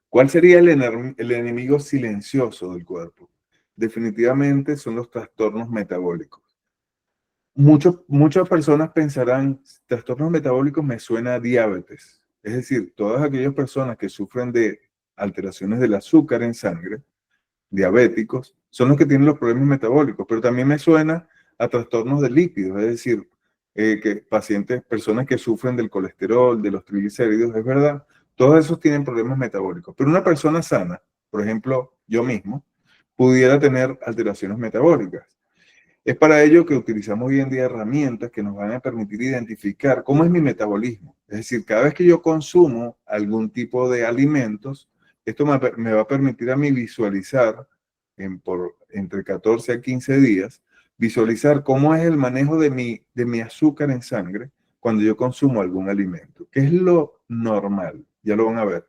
¿Cuál sería el enemigo silencioso del cuerpo? Definitivamente son los trastornos metabólicos. Muchas personas pensarán, trastornos metabólicos me suena a diabetes. Es decir, todas aquellas personas que sufren de alteraciones del azúcar en sangre, diabéticos, son los que tienen los problemas metabólicos, pero también me suena a trastornos de lípidos, es decir, que personas que sufren del colesterol, de los triglicéridos, es verdad, todos esos tienen problemas metabólicos, pero una persona sana, por ejemplo, yo mismo, pudiera tener alteraciones metabólicas. Es para ello que utilizamos hoy en día herramientas que nos van a permitir identificar cómo es mi metabolismo. Es decir, cada vez que yo consumo algún tipo de alimentos, esto me va a permitir a mí visualizar por entre 14 a 15 días, visualizar cómo es el manejo de mi azúcar en sangre cuando yo consumo algún alimento, que es lo normal, ya lo van a ver.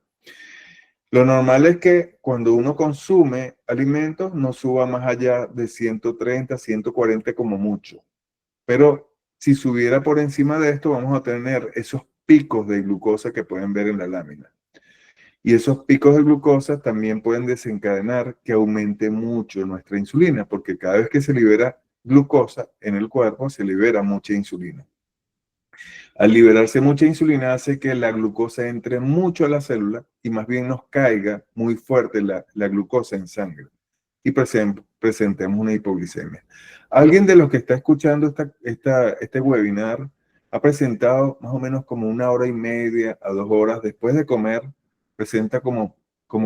Lo normal es que cuando uno consume alimentos no suba más allá de 130, 140 como mucho. Pero si subiera por encima de esto, vamos a tener esos picos de glucosa que pueden ver en la lámina. Y esos picos de glucosa también pueden desencadenar que aumente mucho nuestra insulina, porque cada vez que se libera glucosa en el cuerpo, se libera mucha insulina. Al liberarse mucha insulina hace que la glucosa entre mucho a la célula y más bien nos caiga muy fuerte la glucosa en sangre y presentemos una hipoglicemia. Alguien de los que está escuchando este webinar ha presentado más o menos como 1 hora y media a 2 horas después de comer, presenta como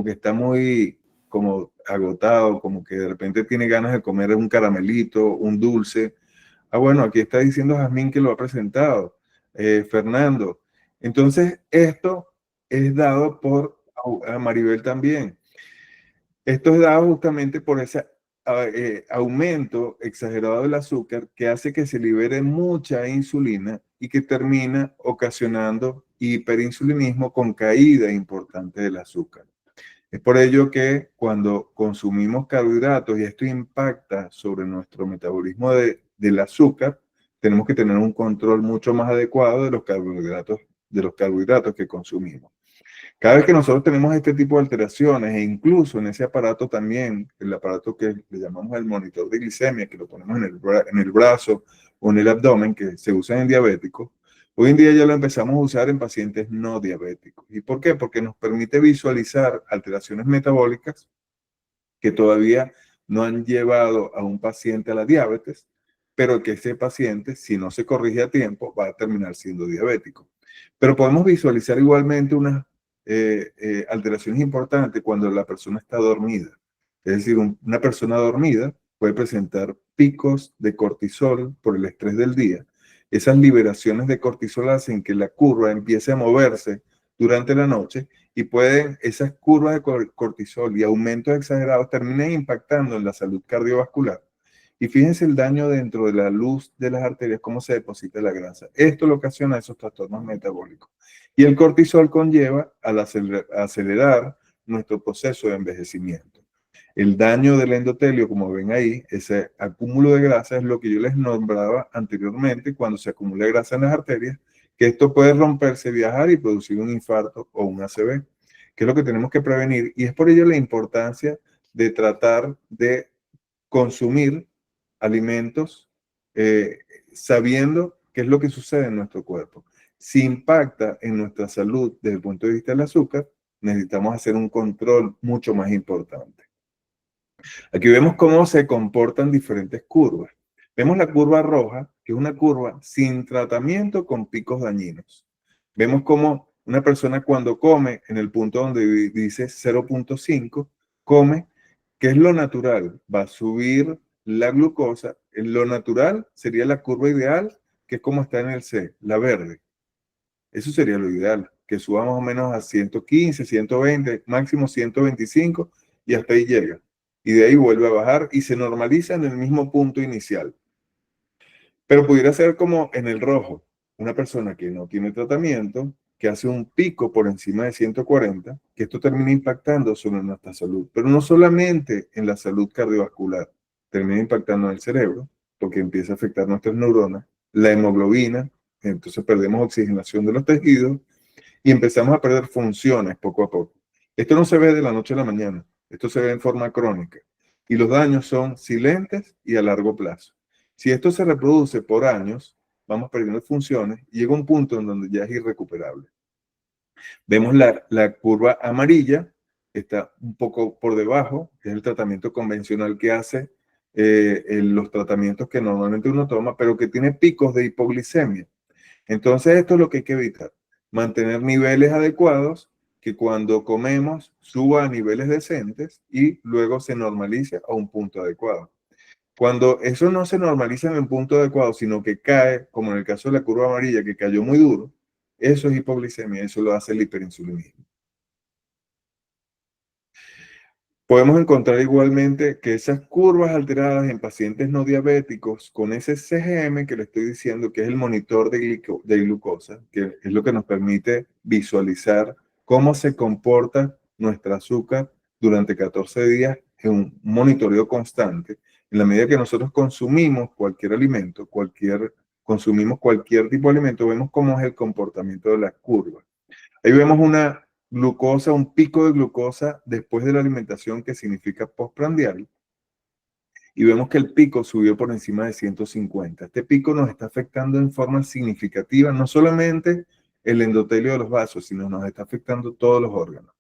que está muy como agotado, como que de repente tiene ganas de comer un caramelito, un dulce. Ah, bueno, aquí está diciendo Jazmín que lo ha presentado. Fernando. Entonces, esto es dado por a Maribel también. Esto es dado justamente por ese aumento exagerado del azúcar que hace que se libere mucha insulina y que termina ocasionando hiperinsulinismo con caída importante del azúcar. Es por ello que cuando consumimos carbohidratos y esto impacta sobre nuestro metabolismo del azúcar, tenemos que tener un control mucho más adecuado de los carbohidratos que consumimos. Cada vez que nosotros tenemos este tipo de alteraciones, e incluso en ese aparato también, el aparato que le llamamos el monitor de glicemia, que lo ponemos en el brazo o en el abdomen, que se usa en diabéticos, hoy en día ya lo empezamos a usar en pacientes no diabéticos. ¿Y por qué? Porque nos permite visualizar alteraciones metabólicas que todavía no han llevado a un paciente a la diabetes, pero que ese paciente, si no se corrige a tiempo, va a terminar siendo diabético. Pero podemos visualizar igualmente unas alteraciones importantes cuando la persona está dormida. Es decir, una persona dormida puede presentar picos de cortisol por el estrés del día. Esas liberaciones de cortisol hacen que la curva empiece a moverse durante la noche y pueden esas curvas de cortisol y aumentos exagerados terminen impactando en la salud cardiovascular. Y fíjense el daño dentro de la luz de las arterias, cómo se deposita la grasa. Esto lo ocasiona esos trastornos metabólicos. Y el cortisol conlleva al acelerar nuestro proceso de envejecimiento. El daño del endotelio, como ven ahí, ese acúmulo de grasa es lo que yo les nombraba anteriormente cuando se acumula grasa en las arterias, que esto puede romperse, viajar y producir un infarto o un ACV, que es lo que tenemos que prevenir. Y es por ello la importancia de tratar de consumir alimentos sabiendo qué es lo que sucede en nuestro cuerpo. Si impacta en nuestra salud desde el punto de vista del azúcar, necesitamos hacer un control mucho más importante. Aquí vemos cómo se comportan diferentes curvas. Vemos la curva roja, que es una curva sin tratamiento con picos dañinos. Vemos cómo una persona cuando come en el punto donde dice 0.5, come, que es lo natural, va a subir la glucosa. Lo natural sería la curva ideal, que es como está en el C, la verde. Eso sería lo ideal, que suba más o menos a 115, 120, máximo 125 y hasta ahí llega. Y de ahí vuelve a bajar y se normaliza en el mismo punto inicial. Pero pudiera ser como en el rojo, una persona que no tiene tratamiento, que hace un pico por encima de 140, que esto termina impactando sobre nuestra salud, pero no solamente en la salud cardiovascular, termina impactando en el cerebro, porque empieza a afectar nuestras neuronas, la hemoglobina, entonces perdemos oxigenación de los tejidos y empezamos a perder funciones poco a poco. Esto no se ve de la noche a la mañana, esto se ve en forma crónica y los daños son silentes y a largo plazo. Si esto se reproduce por años, vamos perdiendo funciones y llega un punto en donde ya es irrecuperable. Vemos la curva amarilla, está un poco por debajo, que es el tratamiento convencional que hace los tratamientos que normalmente uno toma, pero que tiene picos de hipoglicemia. Entonces esto es lo que hay que evitar, mantener niveles adecuados, que cuando comemos suba a niveles decentes y luego se normalice a un punto adecuado. Cuando eso no se normaliza en un punto adecuado, sino que cae, como en el caso de la curva amarilla, que cayó muy duro, eso es hipoglicemia, eso lo hace el hiperinsulinismo. Podemos encontrar igualmente que esas curvas alteradas en pacientes no diabéticos con ese CGM que le estoy diciendo, que es el monitor de glucosa, que es lo que nos permite visualizar cómo se comporta nuestro azúcar durante 14 días en un monitoreo constante. En la medida que nosotros consumimos cualquier alimento, consumimos cualquier tipo de alimento, vemos cómo es el comportamiento de las curvas. Ahí vemos una glucosa, un pico de glucosa después de la alimentación que significa postprandial. Y vemos que el pico subió por encima de 150. Este pico nos está afectando en forma significativa, no solamente el endotelio de los vasos, sino nos está afectando todos los órganos.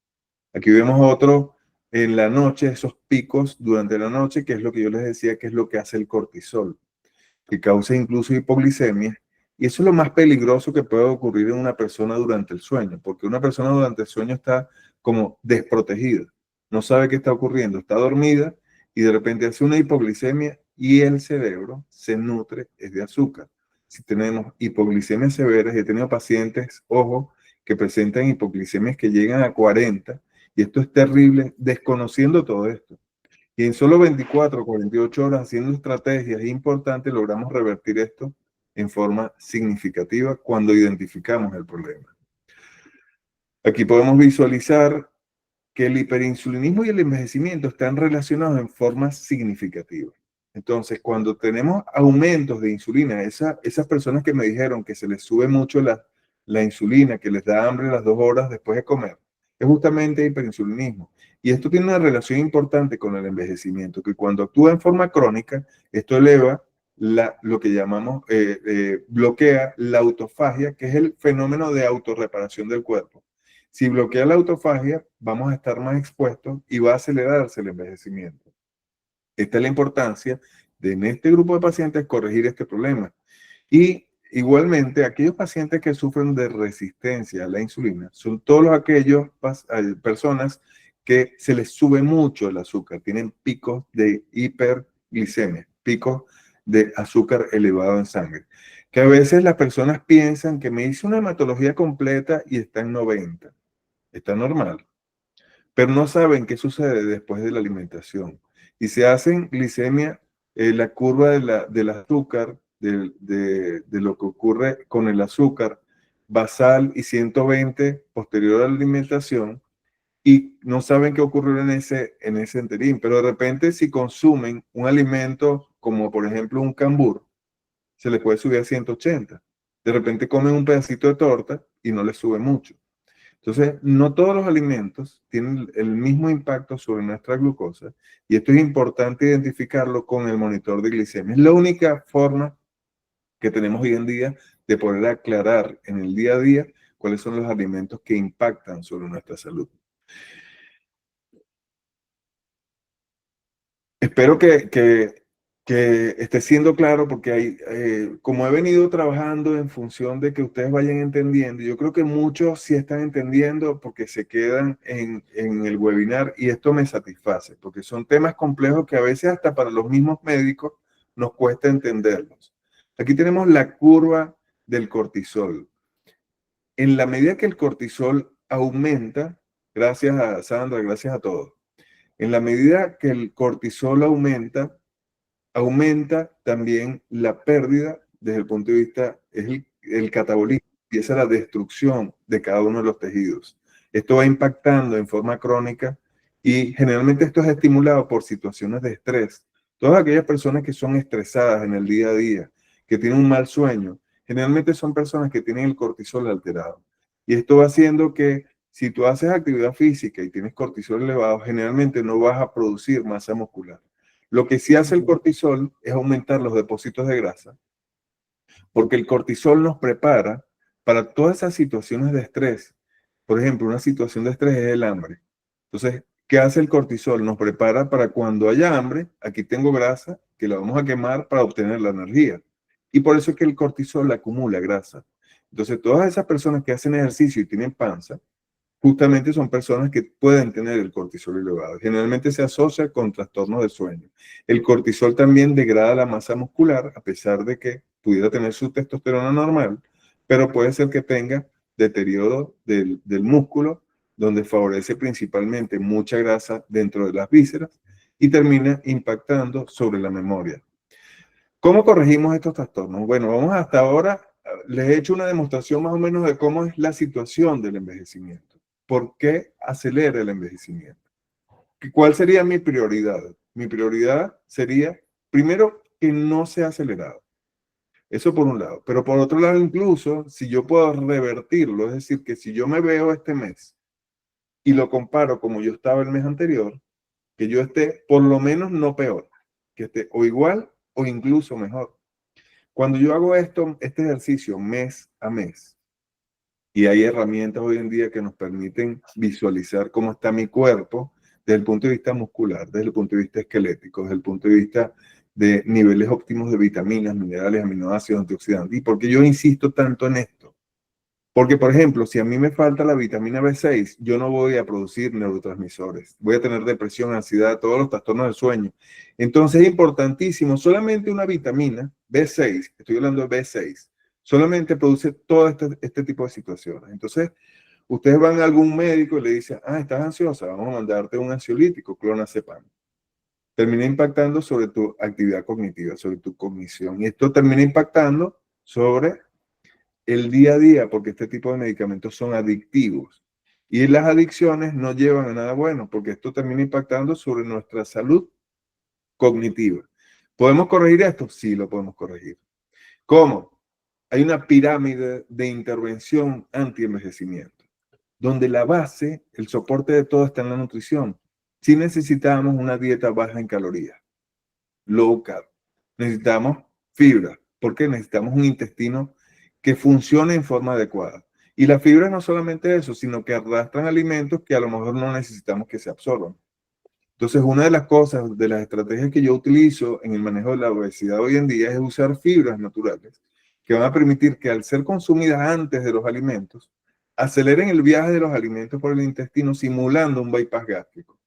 Aquí vemos otro en la noche, esos picos durante la noche, que es lo que yo les decía, que es lo que hace el cortisol, que causa incluso hipoglicemia. Y eso es lo más peligroso que puede ocurrir en una persona durante el sueño, porque una persona durante el sueño está como desprotegida, no sabe qué está ocurriendo, está dormida y de repente hace una hipoglicemia y el cerebro se nutre es de azúcar. Si tenemos hipoglicemias severas, he tenido pacientes, ojo, que presentan hipoglicemias que llegan a 40 y esto es terrible, desconociendo todo esto. Y en solo 24 o 48 horas haciendo estrategias importantes logramos revertir esto en forma significativa cuando identificamos el problema. Aquí podemos visualizar que el hiperinsulinismo y el envejecimiento están relacionados en forma significativa. Entonces, cuando tenemos aumentos de insulina, esas personas que me dijeron que se les sube mucho la insulina, que les da hambre las 2 horas después de comer, es justamente hiperinsulinismo. Y esto tiene una relación importante con el envejecimiento, que cuando actúa en forma crónica, esto eleva lo que llamamos, bloquea la autofagia, que es el fenómeno de autorreparación del cuerpo. Si bloquea la autofagia, vamos a estar más expuestos y va a acelerarse el envejecimiento. Esta es la importancia de en este grupo de pacientes corregir este problema. Y igualmente, aquellos pacientes que sufren de resistencia a la insulina son todos aquellos personas que se les sube mucho el azúcar, tienen picos de hiperglicemia, picos de azúcar elevado en sangre. Que a veces las personas piensan que me hice una hematología completa y está en 90. Está normal. Pero no saben qué sucede después de la alimentación. Y se hacen glicemia, la curva del azúcar, de lo que ocurre con el azúcar basal y 120 posterior a la alimentación, y no saben qué ocurrió en ese interín. Pero de repente, si consumen un alimento como por ejemplo un cambur, se les puede subir a 180. De repente comen un pedacito de torta y no les sube mucho. Entonces, no todos los alimentos tienen el mismo impacto sobre nuestra glucosa, y esto es importante identificarlo con el monitor de glicemia. Es la única forma que tenemos hoy en día de poder aclarar en el día a día cuáles son los alimentos que impactan sobre nuestra salud. Espero que esté siendo claro, porque hay, como he venido trabajando en función de que ustedes vayan entendiendo, yo creo que muchos sí están entendiendo porque se quedan en el webinar, y esto me satisface, porque son temas complejos que a veces hasta para los mismos médicos nos cuesta entenderlos. Aquí tenemos la curva del cortisol. En la medida que el cortisol aumenta, gracias a Sandra, gracias a todos, en la medida que el cortisol aumenta, aumenta también la pérdida desde el punto de vista, es el catabolismo, empieza la destrucción de cada uno de los tejidos. Esto va impactando en forma crónica, y generalmente esto es estimulado por situaciones de estrés. Todas aquellas personas que son estresadas en el día a día, que tienen un mal sueño, generalmente son personas que tienen el cortisol alterado. Y esto va haciendo que si tú haces actividad física y tienes cortisol elevado, generalmente no vas a producir masa muscular. Lo que sí hace el cortisol es aumentar los depósitos de grasa, porque el cortisol nos prepara para todas esas situaciones de estrés. Por ejemplo, una situación de estrés es el hambre. Entonces, ¿qué hace el cortisol? Nos prepara para cuando haya hambre, aquí tengo grasa que la vamos a quemar para obtener la energía. Y por eso es que el cortisol acumula grasa. Entonces, todas esas personas que hacen ejercicio y tienen panza, justamente son personas que pueden tener el cortisol elevado. Generalmente se asocia con trastornos de sueño. El cortisol también degrada la masa muscular, a pesar de que pudiera tener su testosterona normal, pero puede ser que tenga deterioro del músculo, donde favorece principalmente mucha grasa dentro de las vísceras y termina impactando sobre la memoria. ¿Cómo corregimos estos trastornos? Bueno, vamos hasta ahora, les he hecho una demostración más o menos de cómo es la situación del envejecimiento. ¿Por qué acelera el envejecimiento? ¿Cuál sería mi prioridad? Mi prioridad sería, primero, que no sea acelerado. Eso por un lado. Pero por otro lado, incluso, si yo puedo revertirlo, es decir, que si yo me veo este mes y lo comparo como yo estaba el mes anterior, que yo esté por lo menos no peor, que esté o igual o incluso mejor. Cuando yo hago este ejercicio mes a mes, y hay herramientas hoy en día que nos permiten visualizar cómo está mi cuerpo desde el punto de vista muscular, desde el punto de vista esquelético, desde el punto de vista de niveles óptimos de vitaminas, minerales, aminoácidos, antioxidantes. ¿Y por qué yo insisto tanto en esto? Porque, por ejemplo, si a mí me falta la vitamina B6, yo no voy a producir neurotransmisores. Voy a tener depresión, ansiedad, todos los trastornos del sueño. Entonces es importantísimo, solamente una vitamina B6, estoy hablando de B6, solamente produce todo este tipo de situaciones. Entonces, ustedes van a algún médico y le dicen, estás ansiosa, vamos a mandarte un ansiolítico, clonazepam. Termina impactando sobre tu actividad cognitiva, sobre tu cognición. Y esto termina impactando sobre el día a día, porque este tipo de medicamentos son adictivos. Y las adicciones no llevan a nada bueno, porque esto termina impactando sobre nuestra salud cognitiva. ¿Podemos corregir esto? Sí, lo podemos corregir. ¿Cómo? Hay una pirámide de intervención anti-envejecimiento, donde la base, el soporte de todo está en la nutrición. Si necesitamos una dieta baja en calorías, low carb, necesitamos fibra, porque necesitamos un intestino que funcione en forma adecuada. Y la fibra no solamente eso, sino que arrastran alimentos que a lo mejor no necesitamos que se absorban. Entonces, una de las cosas, de las estrategias que yo utilizo en el manejo de la obesidad hoy en día es usar fibras naturales que van a permitir que, al ser consumidas antes de los alimentos, aceleren el viaje de los alimentos por el intestino, simulando un bypass gástrico.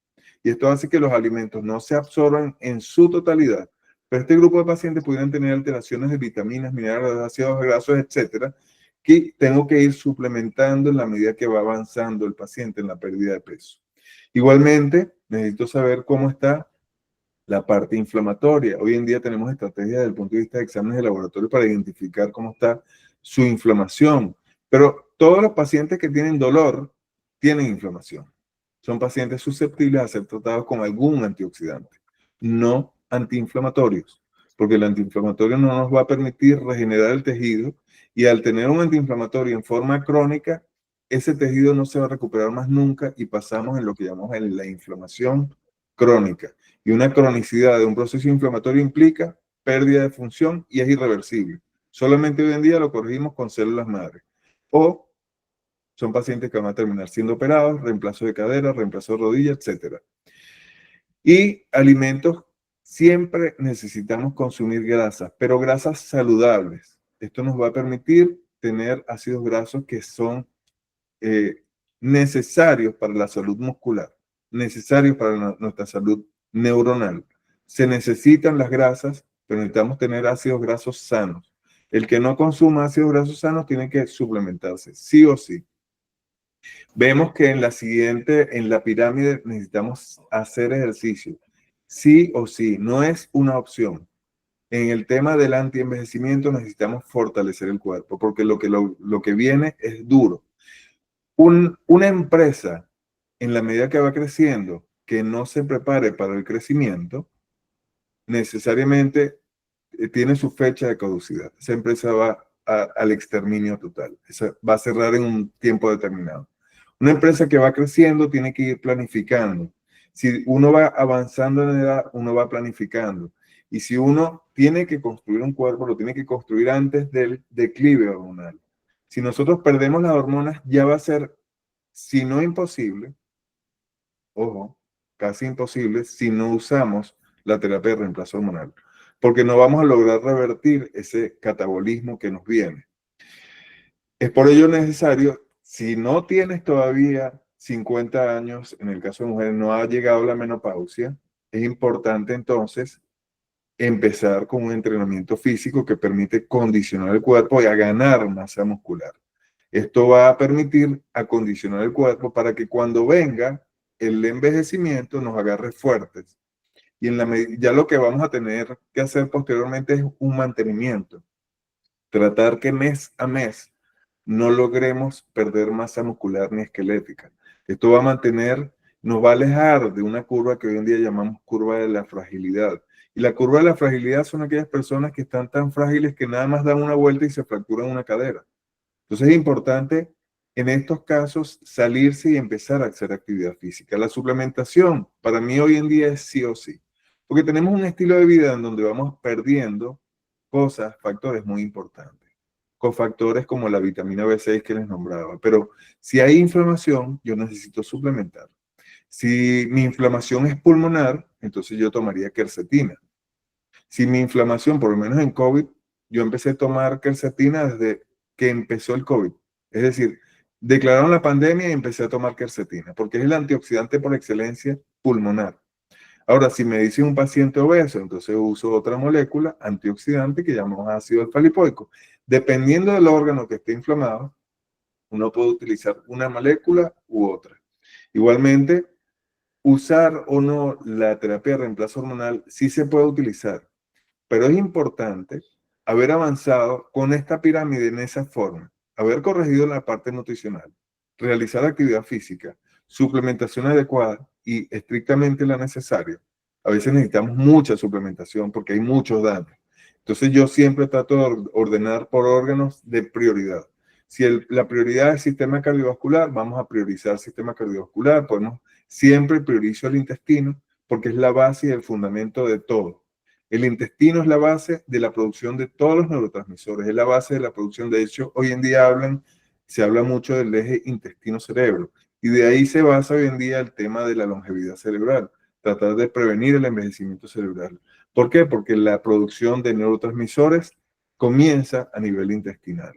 Y esto hace que los alimentos no se absorban en su totalidad, Pero este grupo de pacientes pudieran tener alteraciones de vitaminas, minerales, ácidos grasos, etcétera, que tengo que ir suplementando en la medida que va avanzando el paciente en la pérdida de peso. Igualmente, necesito saber cómo está la parte inflamatoria. Hoy en día tenemos estrategias desde el punto de vista de exámenes de laboratorio para identificar cómo está su inflamación. Pero todos los pacientes que tienen dolor tienen inflamación. Son pacientes susceptibles a ser tratados con algún antioxidante, no antiinflamatorios, porque el antiinflamatorio no nos va a permitir regenerar el tejido y al tener un antiinflamatorio en forma crónica, ese tejido no se va a recuperar más nunca y pasamos en lo que llamamos la inflamación crónica. Y una cronicidad de un proceso inflamatorio implica pérdida de función y es irreversible. Solamente hoy en día lo corregimos con células madre. O son pacientes que van a terminar siendo operados, reemplazo de cadera, reemplazo de rodilla, etc. Y alimentos, siempre necesitamos consumir grasas, pero grasas saludables. Esto nos va a permitir tener ácidos grasos que son necesarios para la salud muscular, necesarios para nuestra salud neuronal. Se necesitan las grasas, pero necesitamos tener ácidos grasos sanos. El que no consuma ácidos grasos sanos tiene que suplementarse, sí o sí. Vemos que en la pirámide necesitamos hacer ejercicio, sí o sí, no es una opción. En el tema del antienvejecimiento necesitamos fortalecer el cuerpo, porque lo que viene es duro. Una empresa, en la medida que va creciendo, que no se prepare para el crecimiento, necesariamente tiene su fecha de caducidad. Esa empresa va al exterminio total. Esa va a cerrar en un tiempo determinado. Una empresa que va creciendo tiene que ir planificando. Si uno va avanzando en edad, uno va planificando. Y si uno tiene que construir un cuerpo, lo tiene que construir antes del declive hormonal. Si nosotros perdemos las hormonas, ya va a ser, si no imposible, ojo, casi imposible, si no usamos la terapia de reemplazo hormonal, porque no vamos a lograr revertir ese catabolismo que nos viene. Es por ello necesario, si no tienes todavía 50 años, en el caso de mujeres no ha llegado la menopausia, es importante entonces empezar con un entrenamiento físico que permite condicionar el cuerpo y a ganar masa muscular. Esto va a permitir acondicionar el cuerpo para que cuando venga el envejecimiento nos agarre fuertes. Y ya lo que vamos a tener que hacer posteriormente es un mantenimiento. Tratar que mes a mes no logremos perder masa muscular ni esquelética. Esto va a mantener, nos va a alejar de una curva que hoy en día llamamos curva de la fragilidad. Y la curva de la fragilidad son aquellas personas que están tan frágiles que nada más dan una vuelta y se fracturan una cadera. Entonces es importante en estos casos salirse y empezar a hacer actividad física. La suplementación para mí hoy en día es sí o sí, porque tenemos un estilo de vida en donde vamos perdiendo cosas, factores muy importantes, con factores como la vitamina B6 que les nombraba. Pero si hay inflamación, yo necesito suplementar. Si mi inflamación es pulmonar, entonces yo tomaría quercetina. Si mi inflamación, por lo menos en COVID, yo empecé a tomar quercetina desde que empezó el COVID. Es decir, declararon la pandemia y empecé a tomar quercetina, porque es el antioxidante por excelencia pulmonar. Ahora, si me dice un paciente obeso, entonces uso otra molécula antioxidante que llamamos ácido alfa-lipoico. Dependiendo del órgano que esté inflamado, uno puede utilizar una molécula u otra. Igualmente, usar o no la terapia de reemplazo hormonal sí se puede utilizar, pero es importante haber avanzado con esta pirámide en esa forma, haber corregido la parte nutricional, realizar actividad física, suplementación adecuada y estrictamente la necesaria. A veces necesitamos mucha suplementación porque hay muchos daños. Entonces yo siempre trato de ordenar por órganos de prioridad. Si la prioridad es sistema cardiovascular, vamos a priorizar sistema cardiovascular. Siempre priorizo el intestino porque es la base y el fundamento de todo. El intestino es la base de la producción de todos los neurotransmisores, es la base de la producción. De hecho, hoy en día se habla mucho del eje intestino-cerebro y de ahí se basa hoy en día el tema de la longevidad cerebral, tratar de prevenir el envejecimiento cerebral. ¿Por qué? Porque la producción de neurotransmisores comienza a nivel intestinal.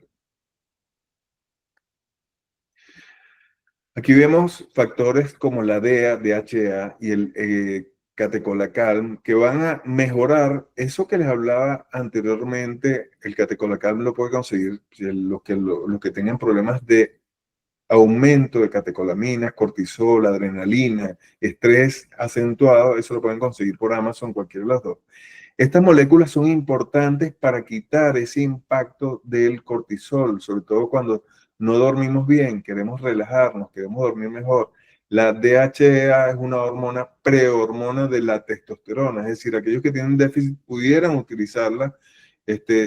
Aquí vemos factores como la DEA, DHEA y el Catecolacalm, que van a mejorar eso que les hablaba anteriormente. El Catecolacalm lo puede conseguir los que tengan problemas de aumento de catecolaminas, cortisol, adrenalina, estrés acentuado, eso lo pueden conseguir por Amazon, cualquiera de las dos. Estas moléculas son importantes para quitar ese impacto del cortisol, sobre todo cuando no dormimos bien, queremos relajarnos, queremos dormir mejor. La DHEA es una hormona prehormona de la testosterona, es decir, aquellos que tienen déficit pudieran utilizarla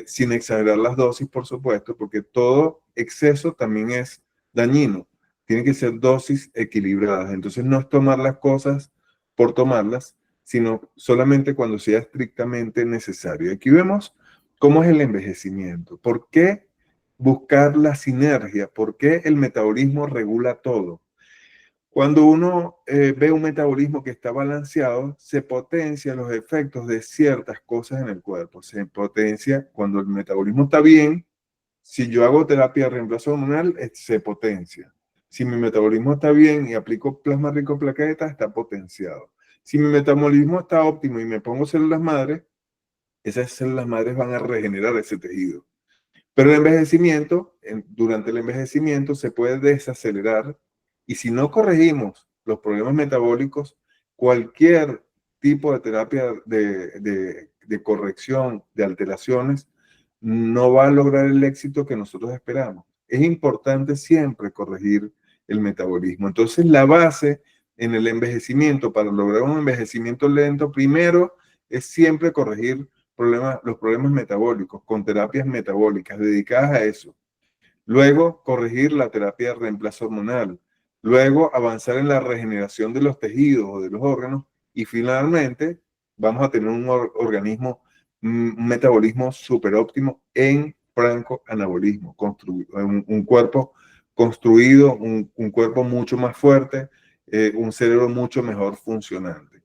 sin exagerar las dosis, por supuesto, porque todo exceso también es dañino. Tienen que ser dosis equilibradas. Entonces no es tomar las cosas por tomarlas, sino solamente cuando sea estrictamente necesario. Aquí vemos cómo es el envejecimiento. ¿Por qué buscar la sinergia? ¿Por qué el metabolismo regula todo? Cuando uno ve un metabolismo que está balanceado, se potencian los efectos de ciertas cosas en el cuerpo. Se potencia cuando el metabolismo está bien. Si yo hago terapia de reemplazo hormonal, se potencia. Si mi metabolismo está bien y aplico plasma rico en plaquetas, está potenciado. Si mi metabolismo está óptimo y me pongo células madres, esas células madres van a regenerar ese tejido. Pero el envejecimiento, durante el envejecimiento se puede desacelerar y si no corregimos los problemas metabólicos, cualquier tipo de terapia de corrección de alteraciones no va a lograr el éxito que nosotros esperamos. Es importante siempre corregir el metabolismo. Entonces, la base en el envejecimiento, para lograr un envejecimiento lento, primero es siempre corregir los problemas metabólicos, con terapias metabólicas dedicadas a eso. Luego, corregir la terapia de reemplazo hormonal. Luego, avanzar en la regeneración de los tejidos o de los órganos. Y finalmente, vamos a tener un organismo, un metabolismo súper óptimo en franco anabolismo, un cuerpo construido, un cuerpo mucho más fuerte, un cerebro mucho mejor funcionante.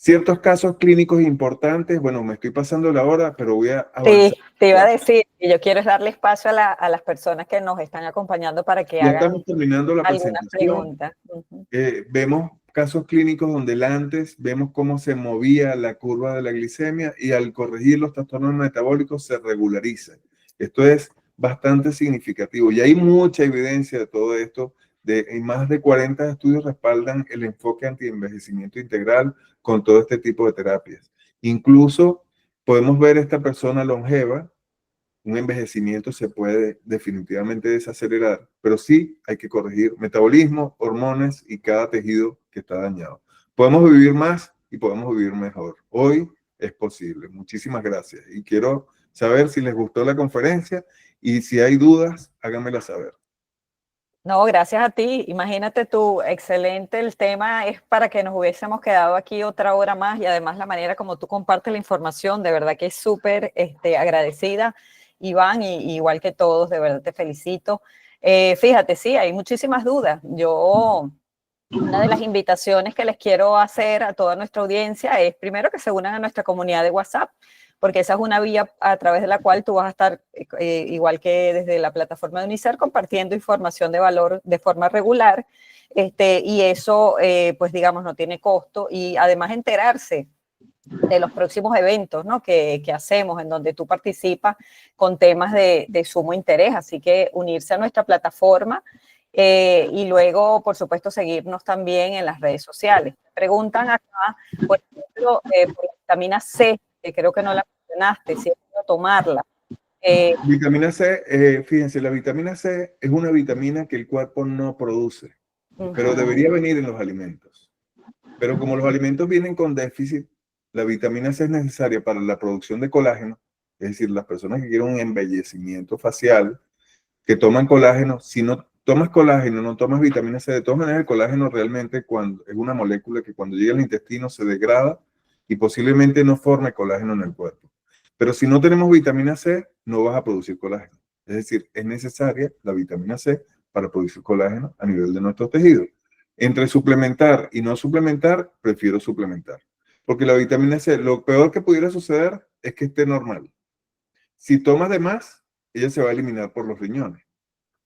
Ciertos casos clínicos importantes, bueno, me estoy pasando la hora, pero voy a avanzar. Sí, te iba a decir que yo quiero darle espacio a las personas que nos están acompañando para que Ya hagan estamos terminando la algunas presentación. preguntas. Uh-huh. Vemos casos clínicos donde el antes, vemos cómo se movía la curva de la glicemia y al corregir los trastornos metabólicos se regulariza. Esto es bastante significativo y hay mucha evidencia de todo esto. Más de 40 estudios respaldan el enfoque anti-envejecimiento integral con todo este tipo de terapias. Incluso podemos ver esta persona longeva. Un envejecimiento se puede definitivamente desacelerar, pero sí hay que corregir metabolismo, hormonas y cada tejido que está dañado. Podemos vivir más y podemos vivir mejor. Hoy es posible. Muchísimas gracias. Y quiero saber si les gustó la conferencia y si hay dudas, háganmela saber. No, gracias a ti. Imagínate tú, excelente el tema, es para que nos hubiésemos quedado aquí otra hora más y además la manera como tú compartes la información, de verdad que es súper agradecida, Iván, y igual que todos, de verdad te felicito. Fíjate, sí, hay muchísimas dudas. Una de las invitaciones que les quiero hacer a toda nuestra audiencia es primero que se unan a nuestra comunidad de WhatsApp, porque esa es una vía a través de la cual tú vas a estar, igual que desde la plataforma de Unicer, compartiendo información de valor de forma regular, y eso, pues digamos, no tiene costo, y además enterarse de los próximos eventos, ¿no? que hacemos, en donde tú participas con temas de sumo interés, así que unirse a nuestra plataforma y luego, por supuesto, seguirnos también en las redes sociales. Preguntan acá, por ejemplo, por la vitamina C, que creo que no la mencionaste, si es bueno tomarla. Vitamina C, fíjense, la vitamina C es una vitamina que el cuerpo no produce, pero debería venir en los alimentos. Pero como los alimentos vienen con déficit, la vitamina C es necesaria para la producción de colágeno, es decir, las personas que quieren un embellecimiento facial, que toman colágeno, si no tomas colágeno, no tomas vitamina C, de todas maneras el colágeno realmente es una molécula que cuando llega al intestino se degrada y posiblemente no forme colágeno en el cuerpo. Pero si no tenemos vitamina C, no vas a producir colágeno. Es decir, es necesaria la vitamina C para producir colágeno a nivel de nuestros tejidos. Entre suplementar y no suplementar, prefiero suplementar. Porque la vitamina C, lo peor que pudiera suceder es que esté normal. Si tomas de más, ella se va a eliminar por los riñones.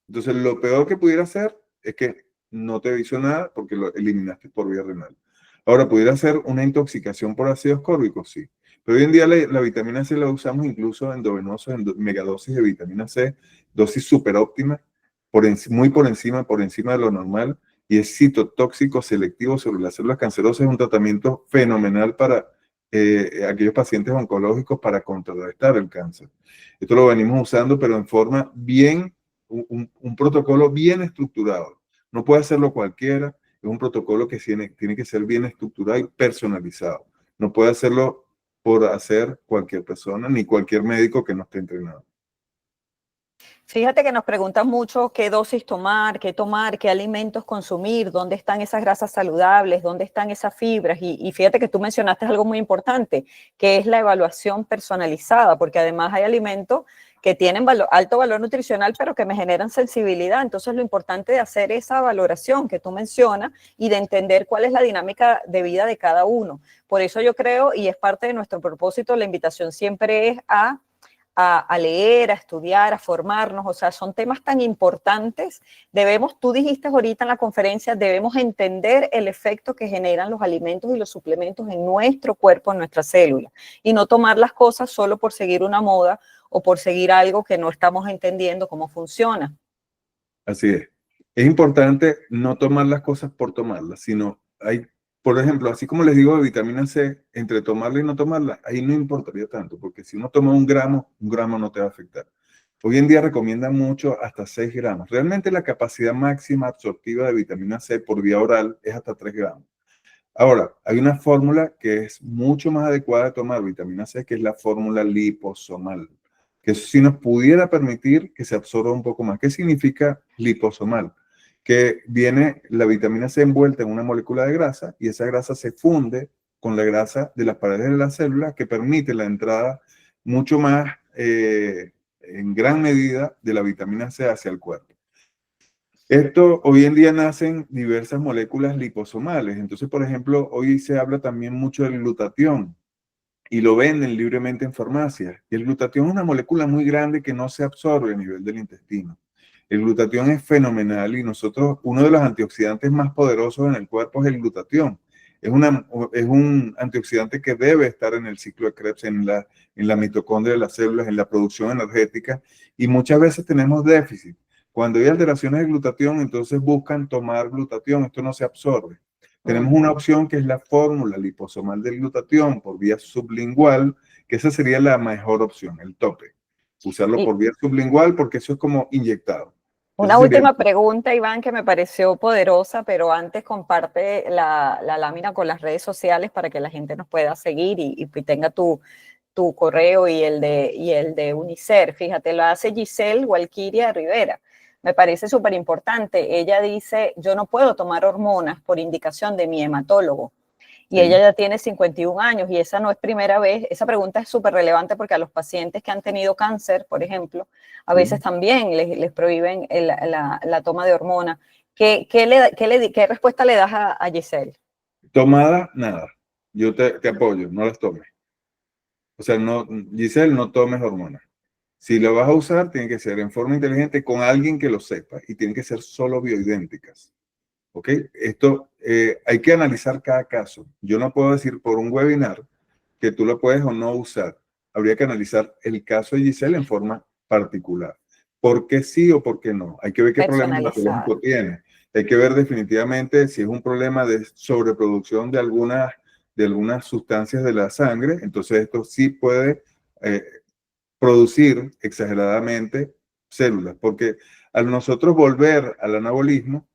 Entonces, lo peor que pudiera hacer es que no te hizo nada porque lo eliminaste por vía renal. Ahora, ¿pudiera ser una intoxicación por ácido ascórbico? Sí. Pero hoy en día la vitamina C la usamos incluso endovenosos, en megadosis de vitamina C, dosis súper óptimas, muy por encima de lo normal, y es citotóxico selectivo sobre las células cancerosas. Es un tratamiento fenomenal para aquellos pacientes oncológicos para contrarrestar el cáncer. Esto lo venimos usando, pero en forma bien, un protocolo bien estructurado. No puede hacerlo cualquiera, es un protocolo que tiene que ser bien estructurado y personalizado. No puede hacerlo por hacer cualquier persona, ni cualquier médico que no esté entrenado. Fíjate que nos preguntan mucho qué dosis tomar, qué alimentos consumir, dónde están esas grasas saludables, dónde están esas fibras. Y fíjate que tú mencionaste algo muy importante, que es la evaluación personalizada, porque además hay alimentos que tienen alto valor nutricional, pero que me generan sensibilidad. Entonces, lo importante de hacer esa valoración que tú mencionas y de entender cuál es la dinámica de vida de cada uno. Por eso yo creo, y es parte de nuestro propósito, la invitación siempre es a leer, a estudiar, a formarnos, o sea, son temas tan importantes. Tú dijiste ahorita en la conferencia, debemos entender el efecto que generan los alimentos y los suplementos en nuestro cuerpo, en nuestras células, y no tomar las cosas solo por seguir una moda o por seguir algo que no estamos entendiendo cómo funciona. Así es. Es importante no tomar las cosas por tomarlas, sino hay, por ejemplo, así como les digo de vitamina C, entre tomarla y no tomarla, ahí no importaría tanto, porque si uno toma un gramo no te va a afectar. Hoy en día recomiendan mucho hasta 6 gramos. Realmente la capacidad máxima absortiva de vitamina C por vía oral es hasta 3 gramos. Ahora, hay una fórmula que es mucho más adecuada de tomar vitamina C, que es la fórmula liposomal, que eso sí nos pudiera permitir que se absorba un poco más. ¿Qué significa liposomal? Que viene la vitamina C envuelta en una molécula de grasa y esa grasa se funde con la grasa de las paredes de la célula, que permite la entrada mucho más, en gran medida, de la vitamina C hacia el cuerpo. Esto, hoy en día nacen diversas moléculas liposomales. Entonces, por ejemplo, hoy se habla también mucho del glutatión y lo venden libremente en farmacias. Y el glutatión es una molécula muy grande que no se absorbe a nivel del intestino. El glutatión es fenomenal y nosotros, uno de los antioxidantes más poderosos en el cuerpo es el glutatión. Es un antioxidante que debe estar en el ciclo de Krebs, en la mitocondria de las células, en la producción energética, y muchas veces tenemos déficit. Cuando hay alteraciones de glutatión, entonces buscan tomar glutatión, esto no se absorbe. Tenemos una opción que es la fórmula liposomal del glutatión por vía sublingual, que esa sería la mejor opción, el tope. Usarlo Y por vía sublingual porque eso es como inyectado. una Eso sería, última pregunta, Iván, que me pareció poderosa, pero antes comparte la lámina con las redes sociales para que la gente nos pueda seguir y tenga tu correo y el de UNICEF. Fíjate, lo hace Giselle Walquiria Rivera. Me parece súper importante. Ella dice, yo no puedo tomar hormonas por indicación de mi hematólogo. Y ella sí. ya tiene 51 años y esa no es primera vez. Esa pregunta es súper relevante porque a los pacientes que han tenido cáncer, por ejemplo, a veces Sí. también les prohíben la toma de hormonas. ¿Qué respuesta le das a Giselle? Tomada, nada. Yo te apoyo, no las tomes. O sea, no, Giselle, no tomes hormonas. Si lo vas a usar, tiene que ser en forma inteligente con alguien que lo sepa y tienen que ser solo bioidénticas. ¿Ok? Esto hay que analizar cada caso. Yo no puedo decir por un webinar que tú lo puedes o no usar. Habría que analizar el caso de Giselle en forma particular. ¿Por qué sí o por qué no? Hay que ver qué problema Personalizada. hematológico tiene. Hay que ver definitivamente si es un problema de sobreproducción de algunas sustancias de la sangre. Entonces esto sí puede producir exageradamente células, porque al nosotros volver al anabolismo,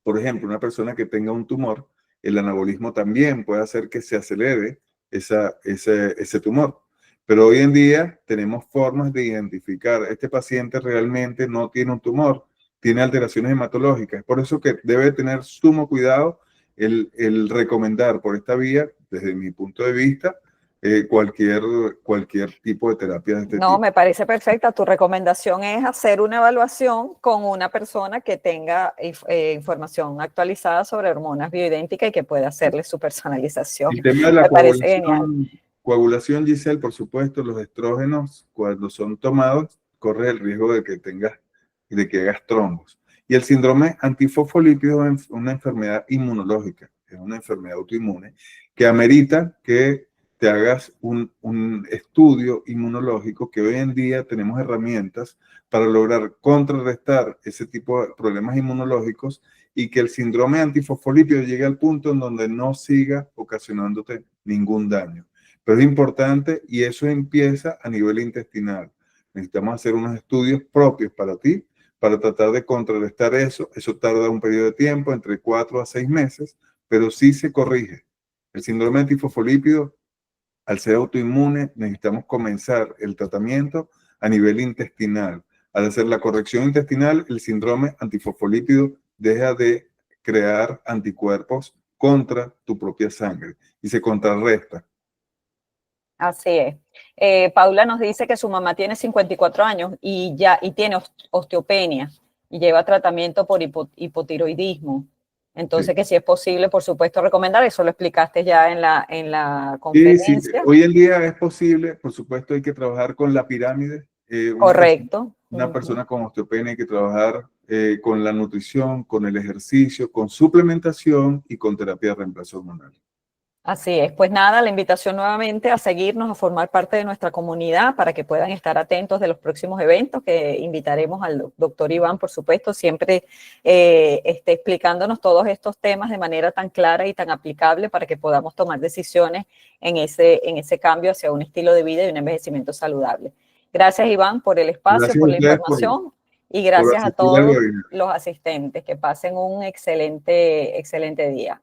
por ejemplo, una persona que tenga un tumor, el anabolismo también puede hacer que se acelere ese tumor. Pero hoy en día tenemos formas de identificar, este paciente realmente no tiene un tumor, tiene alteraciones hematológicas. Por eso que debe tener sumo cuidado el recomendar por esta vía, desde mi punto de vista, cualquier, cualquier tipo de terapia de este No, tipo. me parece perfecta. Tu recomendación es hacer una evaluación con una persona que tenga información actualizada sobre hormonas bioidénticas y que pueda hacerle su personalización. El tema de la Me parece genial. coagulación, Giselle, por supuesto, los estrógenos, cuando son tomados, corre el riesgo de que hagas trombos. Y el síndrome antifosfolípido es una enfermedad inmunológica. es una enfermedad autoinmune, que amerita que te hagas un estudio inmunológico, que hoy en día tenemos herramientas para lograr contrarrestar ese tipo de problemas inmunológicos y que el síndrome antifosfolípido llegue al punto en donde no siga ocasionándote ningún daño. Pero es importante y eso empieza a nivel intestinal. Necesitamos hacer unos estudios propios para ti, para tratar de contrarrestar eso. Eso tarda un periodo de tiempo, entre 4 a 6 meses, pero sí se corrige. El síndrome antifosfolípido, al ser autoinmune, necesitamos comenzar el tratamiento a nivel intestinal. Al hacer la corrección intestinal, el síndrome antifosfolípido deja de crear anticuerpos contra tu propia sangre y se contrarresta. Así es. Paula nos dice que su mamá tiene 54 años y tiene osteopenia y lleva tratamiento por hipotiroidismo. Entonces, Sí. que si es posible, por supuesto, recomendar. Eso lo explicaste ya en la Sí, sí, conferencia. hoy en día es posible, por supuesto hay que trabajar con la pirámide. Correcto. Una persona con osteopenia hay que trabajar con la nutrición, con el ejercicio, con suplementación y con terapia de reemplazo hormonal. Así es, pues nada, la invitación nuevamente a seguirnos, a formar parte de nuestra comunidad para que puedan estar atentos de los próximos eventos que invitaremos al doctor Iván, por supuesto, siempre esté explicándonos todos estos temas de manera tan clara y tan aplicable para que podamos tomar decisiones en ese cambio hacia un estilo de vida y un envejecimiento saludable. Gracias, Iván, por el espacio, Gracias a por la ustedes información y por gracias a asistir al todos webinar. los asistentes. Que pasen un excelente día.